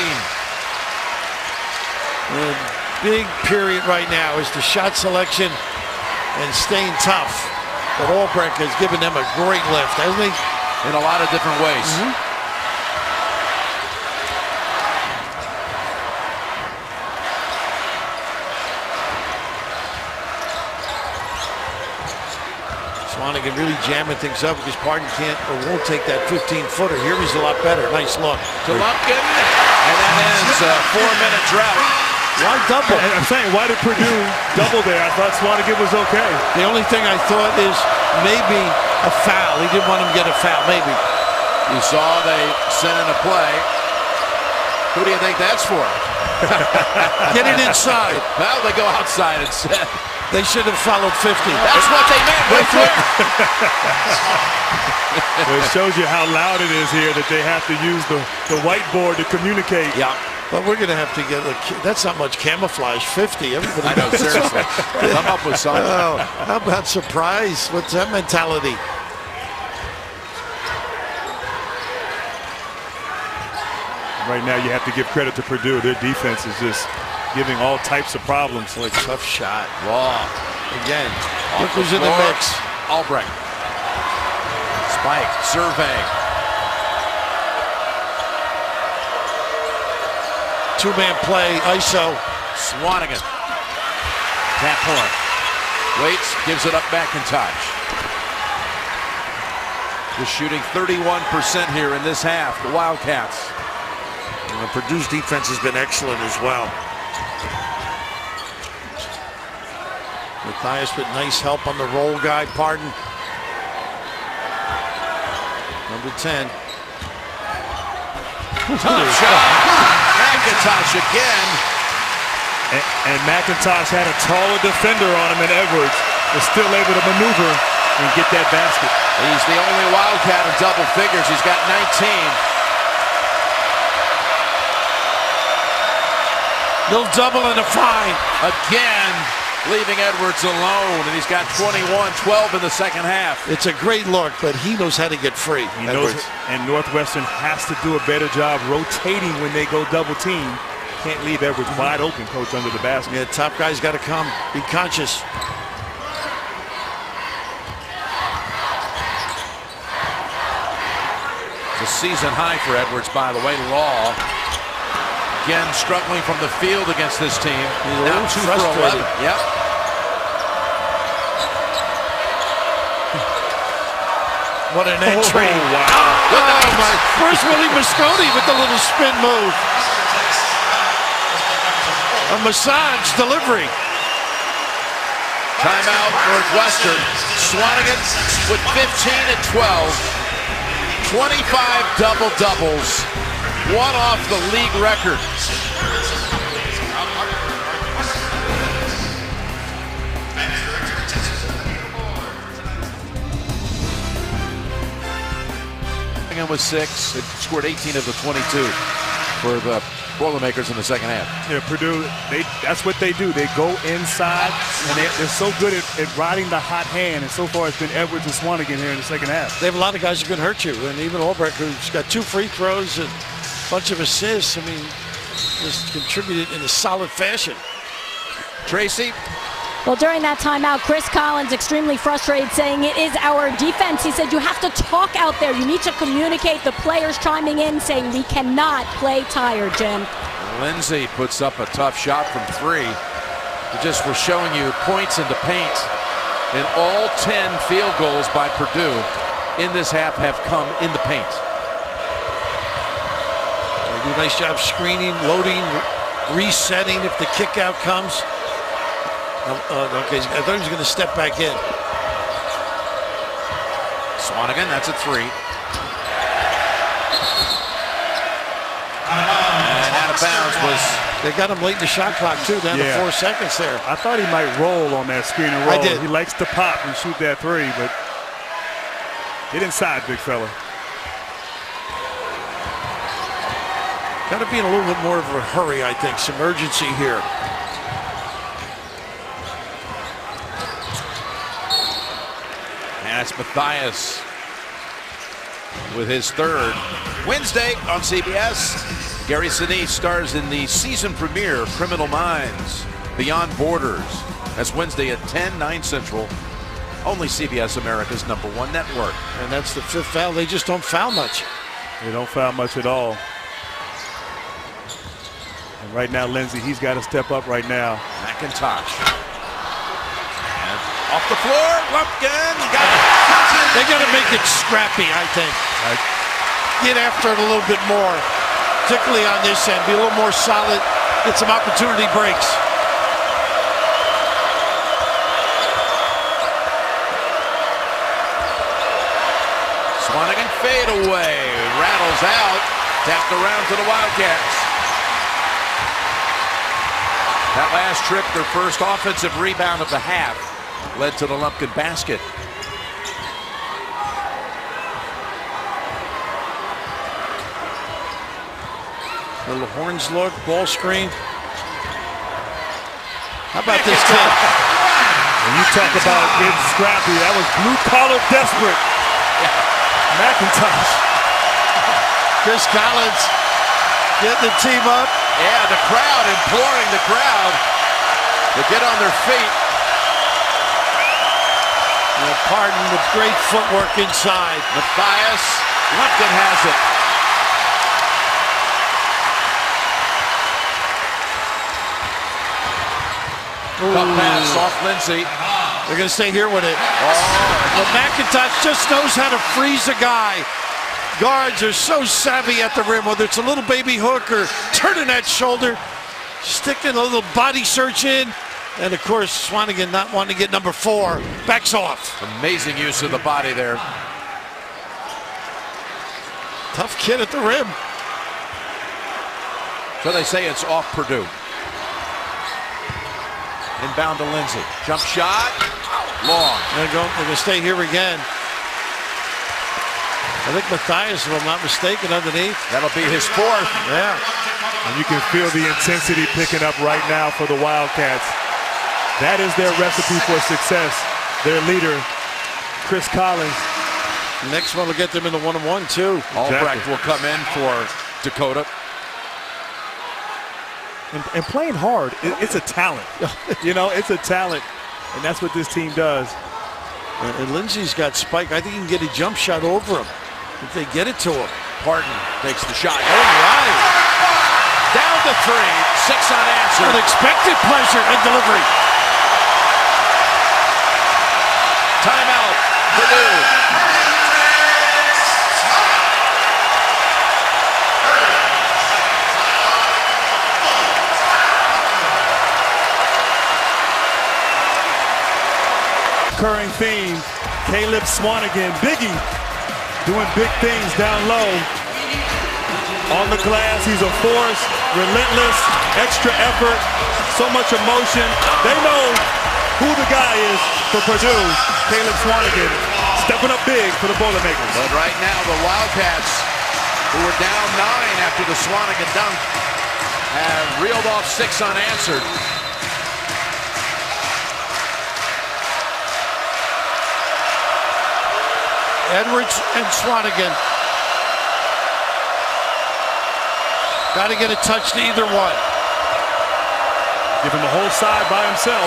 The big period right now is the shot selection and staying tough. But Albrecht has given them a great lift, hasn't he? In a lot of different ways. Swanigan really jamming things up because Pardon can't or won't take that 15-footer. Here he's a lot better. Nice look. To Lumpkin. And that ends a 4-minute drought. Why double? I'm saying, why did Purdue double there? I thought Swanigan was okay. The only thing I thought is maybe a foul. He didn't want him to get a foul, maybe. You saw they sent in a play. Who do you think that's for? Get it inside. Well, they go outside instead. They should have followed 50. That's what they meant right there. Well, it shows you how loud it is here that they have to use the whiteboard to communicate. Yeah. But we're going to have to get, that's not much camouflage, 50. Everybody I know, seriously. Come up with something. Oh, how about surprise? What's that mentality? Right now, you have to give credit to Purdue. Their defense is just giving all types of problems. Boy, tough shot. Long. Again, look who's in the mix. Albrecht. Spike, surveying. Two-man play, ISO. Swanigan. Tap point. Waits, gives it up McIntosh. They're shooting 31% here in this half, the Wildcats. And Purdue's defense has been excellent as well. Matthias with nice help on the roll guy, Pardon. Number 10. Tough shot. McIntosh again. And McIntosh had a taller defender on him than Edwards. Was still able to maneuver and get that basket. He's the only Wildcat in double figures. He's got 19. They'll double and a fine. Again, leaving Edwards alone, and he's got 21, 12 in the second half. It's a great look, but he knows how to get free. He knows it, and Northwestern has to do a better job rotating when they go double team. Can't leave Edwards wide open, coach, under the basket. Yeah, top guy's got to come. Be conscious. It's a season high for Edwards, by the way. Law again struggling from the field against this team. Now 2 for 11. Yep. What an entry. Oh, wow. Oh, my. Where's Willie Mosconi with the little spin move? A massage delivery. Timeout, Northwestern. Swanigan with 15 and 12. 25 double-doubles. One off the league record. Swanigan was 6. It scored 18 of the 22 for the Boilermakers in the second half. Yeah, Purdue, that's what they do. They go inside, and they're so good at riding the hot hand. And so far, it's been Edwards and Swanigan here in the second half. They have a lot of guys who can hurt you. And even Albrecht, who's got 2 free throws and a bunch of assists. I mean, just contributed in a solid fashion. Tracy? Well, during that timeout, Chris Collins extremely frustrated, saying it is our defense. He said you have to talk out there. You need to communicate. The players chiming in saying we cannot play tired, Jim. Lindsay puts up a tough shot from 3. It just was showing you points in the paint. And all 10 field goals by Purdue in this half have come in the paint. They do a nice job screening, loading, resetting if the kick out comes. Okay, I thought he was going to step back in. Swanigan, that's a 3. And out of bounds was... They got him late in the shot clock, too, down to 4 seconds there. I thought he might roll on that screen and roll. I did. He likes to pop and shoot that 3, but get inside, big fella. Got to be in a little bit more of a hurry, I think. Some urgency here. And it's Matthias with his 3rd. Wednesday on CBS, Gary Sinise stars in the season premiere of Criminal Minds, Beyond Borders. That's Wednesday at 10, 9 Central. Only CBS America's #1 network. And that's the 5th foul. They just don't foul much. They don't foul much at all. And right now, Lindsay, he's got to step up right now. McIntosh. Off the floor, Lumpkin got it. They got to make it scrappy, I think. Get after it a little bit more, particularly on this end. Be a little more solid. Get some opportunity breaks. Swanigan fade away, rattles out, tapped around to the Wildcats. That last trip, their first offensive rebound of the half, led to the Lumpkin basket. Little horns look, ball screen. How about this kid? When you talk about getting scrappy, that was blue-collar desperate. McIntosh. Chris Collins getting the team up. Yeah, the crowd imploring the crowd to get on their feet. Pardon the great footwork inside. Matthias, Lumpkin has it. Tough pass off Lindsay. They're going to stay here with it. But McIntosh just knows how to freeze a guy. Guards are so savvy at the rim, whether it's a little baby hook or turning that shoulder, sticking a little body search in. And of course, Swanigan not wanting to get number 4. Backs off. Amazing use of the body there. Tough kid at the rim. So they say it's off Purdue. Inbound to Lindsay. Jump shot. Long. They're going to stay here again. I think Matthias, if I'm not mistaken, underneath. That'll be his fourth. Yeah. And you can feel the intensity picking up right now for the Wildcats. That is their recipe for success. Their leader, Chris Collins. Next one will get them in the 1-on-1 too. Albrecht will come in for Dakota. And playing hard, it's a talent. You know, it's a talent. And that's what this team does. And Lindsey's got Spike. I think he can get a jump shot over him if they get it to him. Parton takes the shot. All right. Down to 3. 6 unanswered. Unexpected pressure and delivery. Timeout. Purdue. Recurring theme, Caleb Swanigan, Biggie, doing big things down low. On the glass, he's a force, relentless, extra effort, so much emotion. They know who the guy is for Purdue, Caleb Swanigan, stepping up big for the Boilermakers. But right now, the Wildcats, who were down 9 after the Swanigan dunk, have reeled off 6 unanswered. Edwards and Swanigan. Got to get a touch to either one. Give him the whole side by himself.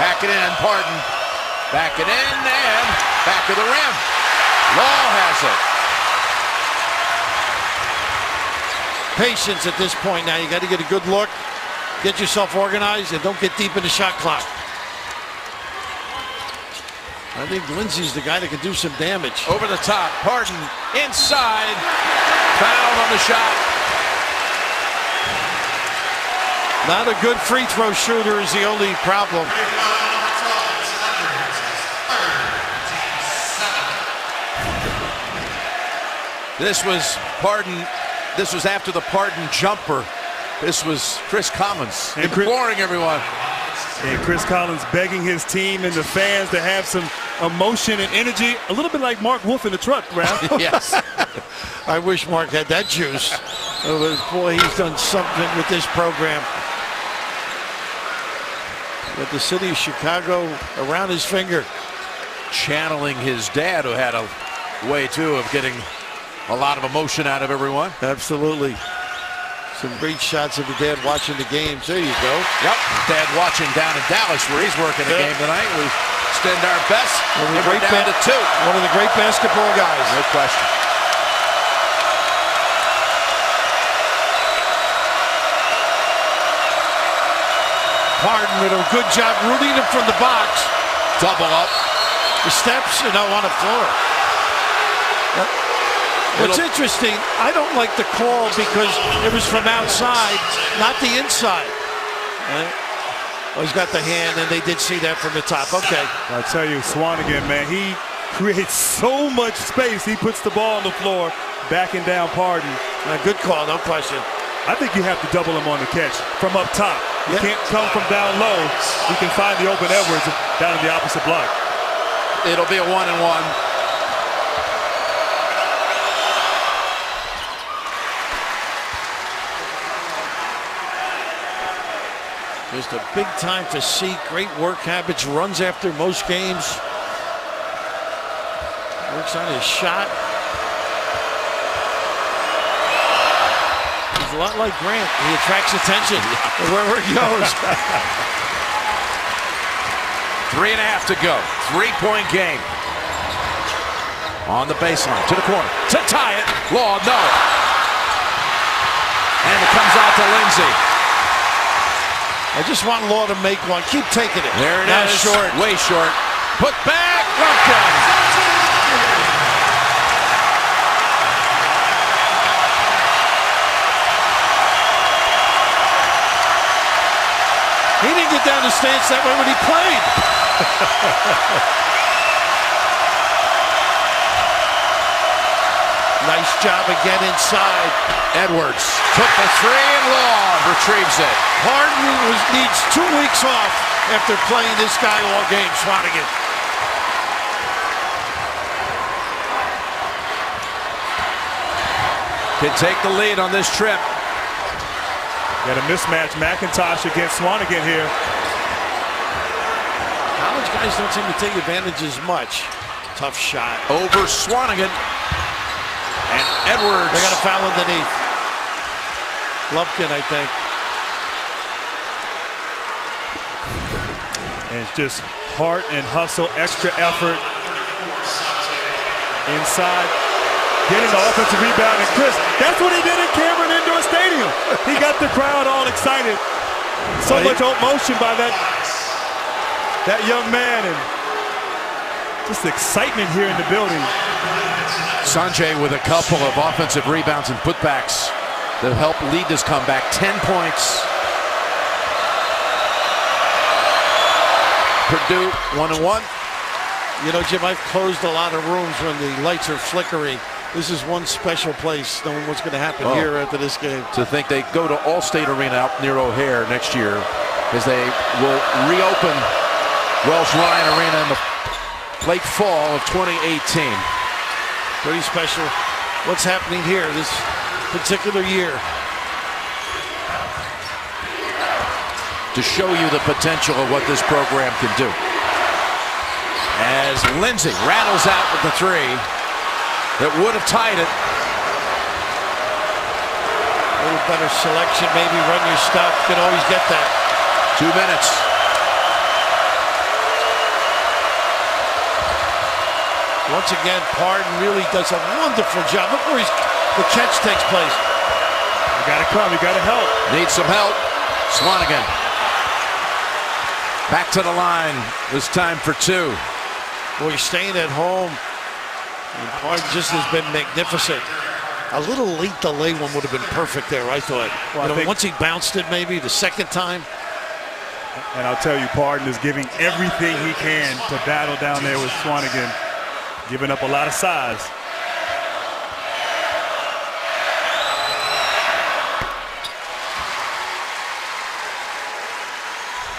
Back it in, Parton. Back it in, and back of the rim. Law has it. Patience at this point now. You got to get a good look, get yourself organized, and don't get deep in the shot clock. I think Lindsey's the guy that can do some damage. Over the top, Parton inside. Foul on the shot. Not a good free throw shooter is the only problem. This was Parton. This was after the Parton jumper. This was Chris Collins imploring everyone. And Chris Collins begging his team and the fans to have some emotion and energy. A little bit like Mark Wolf in the truck, Ralph. Yes. I wish Mark had that juice. Boy, he's done something with this program. With the city of Chicago around his finger. Channeling his dad, who had a way, too, of getting a lot of emotion out of everyone. Absolutely. Some great shots of the dad watching the games. There you go. Yep. Dad watching down in Dallas where he's working the game tonight. We extend our best. We're down to 2. One of the great basketball guys. No question. Parton did a good job rooting him from the box. Double up. The steps and on the floor. What's interesting, I don't like the call because it was from outside, not the inside. Oh, he's got the hand, and they did see that from the top. Okay. I tell you, Swanigan, man, he creates so much space. He puts the ball on the floor, backing down Parton. Good call, no question. I think you have to double him on the catch from up top. You can't come from down low. You can find the open Edwards down in the opposite block. It'll be a 1-and-1. Just a big time physique, great work habits, runs after most games. Works on his shot. He's a lot like Grant. He attracts attention wherever he goes. 3.5 to go. 3-point game. On the baseline, to the corner, to tie it. Law, no. And it comes out to Lindsey. I just want Law to make one. Keep taking it. There it is. Short. Way short. Put back. Lumpkin. He didn't get down the stance that way when he played. Nice job again inside. Edwards took the 3 and Law retrieves it. Harden needs 2 weeks off after playing this guy all game, Swanigan. Can take the lead on this trip. Got a mismatch. McIntosh against Swanigan here. College guys don't seem to take advantage as much. Tough shot. Over Swanigan. And Edwards. They got a foul underneath. Lumpkin, I think. And it's just heart and hustle, extra effort. Inside. Getting the offensive rebound. And Chris, that's what he did at Cameron Indoor Stadium. He got the crowd all excited. So much motion by that young man. And just excitement here in the building. Sanjay with a couple of offensive rebounds and putbacks that help lead this comeback. 10 points. Purdue 1-1. You know, Jim, I've closed a lot of rooms when the lights are flickering. This is one special place, knowing what's going to happen here after this game. To think they go to Allstate Arena out near O'Hare next year, as they will reopen Welsh Ryan Arena in the late fall of 2018. Pretty special. What's happening here this particular year? To show you the potential of what this program can do. As Lindsay rattles out with the three that would have tied it. A little better selection, maybe run your stuff. You can always get that. 2 minutes. Once again, Pardon really does a wonderful job. Look where the catch takes place. You got to come. You got to help. Needs some help. Swanigan. Back to the line. This time for two. Boy, staying at home. And Pardon just has been magnificent. A little late delay one would have been perfect there, I thought. Well, once he bounced it, maybe the second time. And I'll tell you, Pardon is giving everything he can to battle down there with Swanigan. Giving up a lot of size.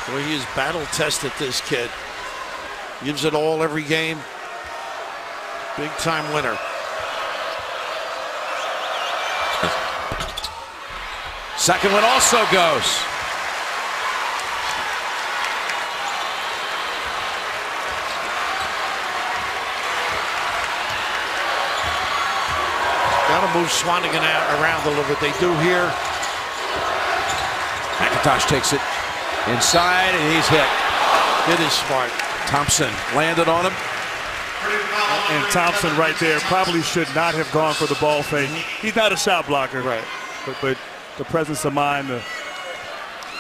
Boy, he is battle-tested, this kid. Gives it all every game. Big-time winner. Second one also goes. Got to move Swanigan around a little bit. They do here. McIntosh takes it inside, and he's hit. It is smart. Thompson landed on him. And Thompson right there probably should not have gone for the ball fake. He's not a shot blocker. Right. But the presence of mind, the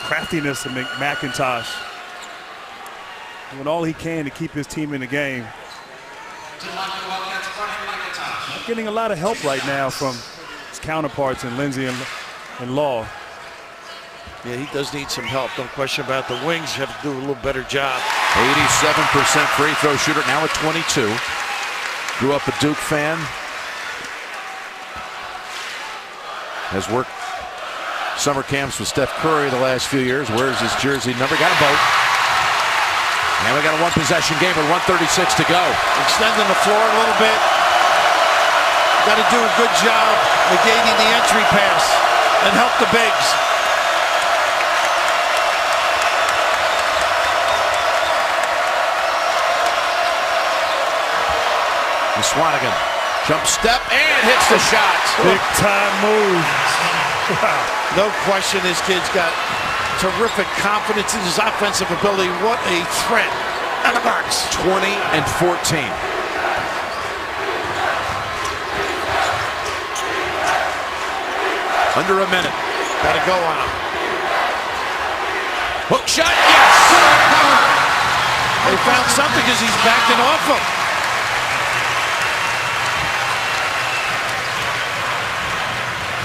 craftiness of McIntosh. Doing all he can to keep his team in the game. Not getting a lot of help right now from his counterparts in Lindsay and Law. Yeah, he does need some help. No question about the wings. Have to do a little better job. 87% free throw shooter, now at 22. Grew up a Duke fan. Has worked summer camps with Steph Curry the last few years. Wears his jersey number. Got a boat. And we got a one-possession game with 1:36 to go. Extending the floor a little bit. Got to do a good job negating the entry pass and help the bigs. Swanigan, jump step, and hits the shot. Big time move. Wow. No question, this kid's got terrific confidence in his offensive ability. What a threat out of the box. 20 and 14. Under a minute. Got to go on him. Hook shot, yes! They found something because he's backing off him.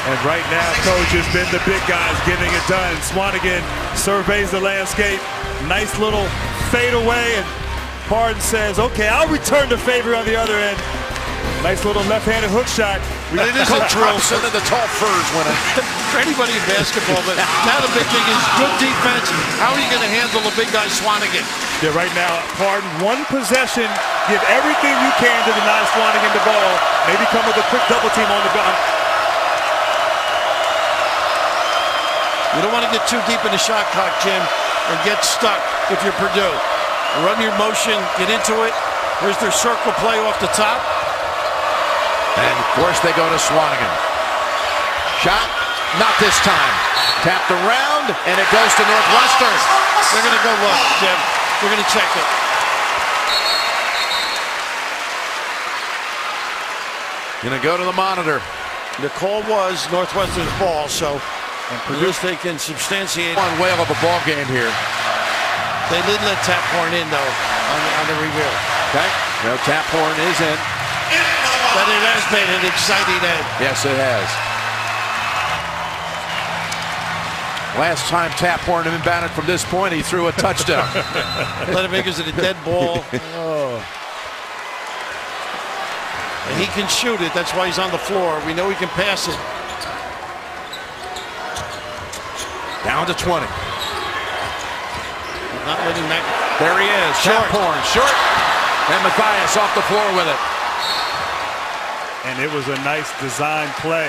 And right now, Coach has been the big guys getting it done. Swanigan surveys the landscape. Nice little fade away, and Pardon says, okay, I'll return the favor on the other end. Nice little left-handed hook shot. It is a drill. So then the tall furs win it. For anybody in basketball, but now the big thing is good defense. How are you going to handle a big guy Swanigan? Yeah, right now, pardon, one possession. Give everything you can to deny Swanigan the ball. Maybe come with a quick double team on the gun. You don't want to get too deep in the shot clock, Jim, and get stuck if you're Purdue. Run your motion, get into it. Here's their circle play off the top. And of course they go to Swanigan. Shot, not this time. Tapped around, and it goes to Northwestern. They're going to go look, Jim. They're going to check it. Going to go to the monitor. The call was Northwestern's ball, so Purdue they can substantiate. One whale of a ball game here. They did let Taphorn in, though, on the review. Okay, well, Taphorn is in. But it has been an exciting end. Yes, it has. Last time Taphorn had been batted from this point, he threw a touchdown. Let him make it a dead ball. Oh. And he can shoot it. That's why he's on the floor. We know he can pass it. Down to 20. Not letting that. There he is. Taphorn, short. And Matthias off the floor with it. And it was a nice design play.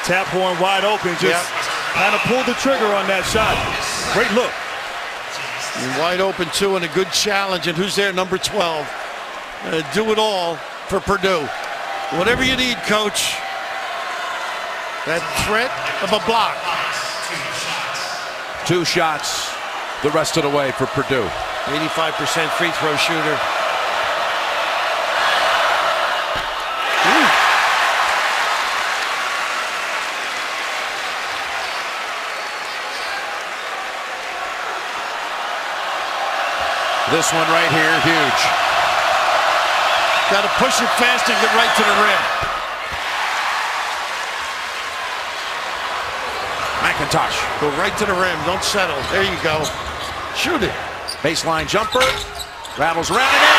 Taphorn wide open, just kind of pulled the trigger on that shot. Great look. And wide open, too, and a good challenge. And who's there? Number 12. Do it all for Purdue. Whatever you need, coach. That threat of a block. 2 shots the rest of the way for Purdue. 85% free throw shooter. This one right here, huge. Got to push it fast and get right to the rim. McIntosh. Go right to the rim. Don't settle. There you go. Shoot it. Baseline jumper. Rattles around and in.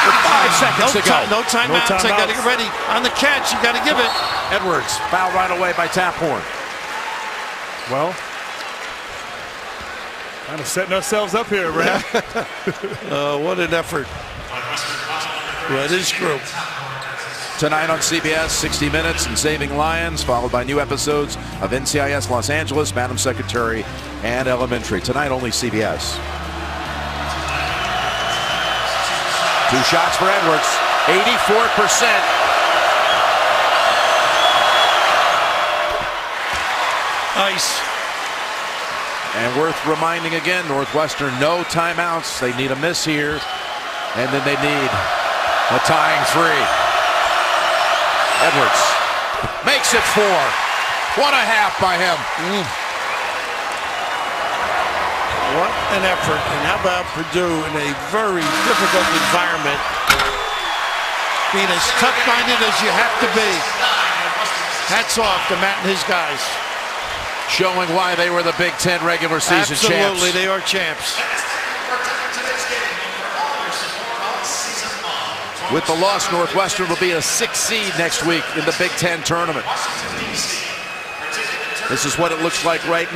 With 5 seconds to go. No timeouts. I got to get ready. On the catch, you got to give it. Edwards fouled right away by Taphorn. Well, kind of setting ourselves up here, Ray. What an effort. Well, it is true. Tonight on CBS, 60 Minutes and Saving Lions, followed by new episodes of NCIS Los Angeles, Madam Secretary, and Elementary. Tonight only CBS. 2 shots for Edwards, 84%. Nice. And worth reminding again, Northwestern, no timeouts. They need a miss here, and then they need a tying 3. Edwards makes it 4. What a half by him. What an effort. And how about Purdue in a very difficult environment, being as tough-minded as you have to be. Hats off to Matt and his guys. Showing why they were the Big Ten regular season champs. Absolutely, they are champs. With the loss, Northwestern will be a 6th seed next week in the Big Ten tournament. This is what it looks like right now.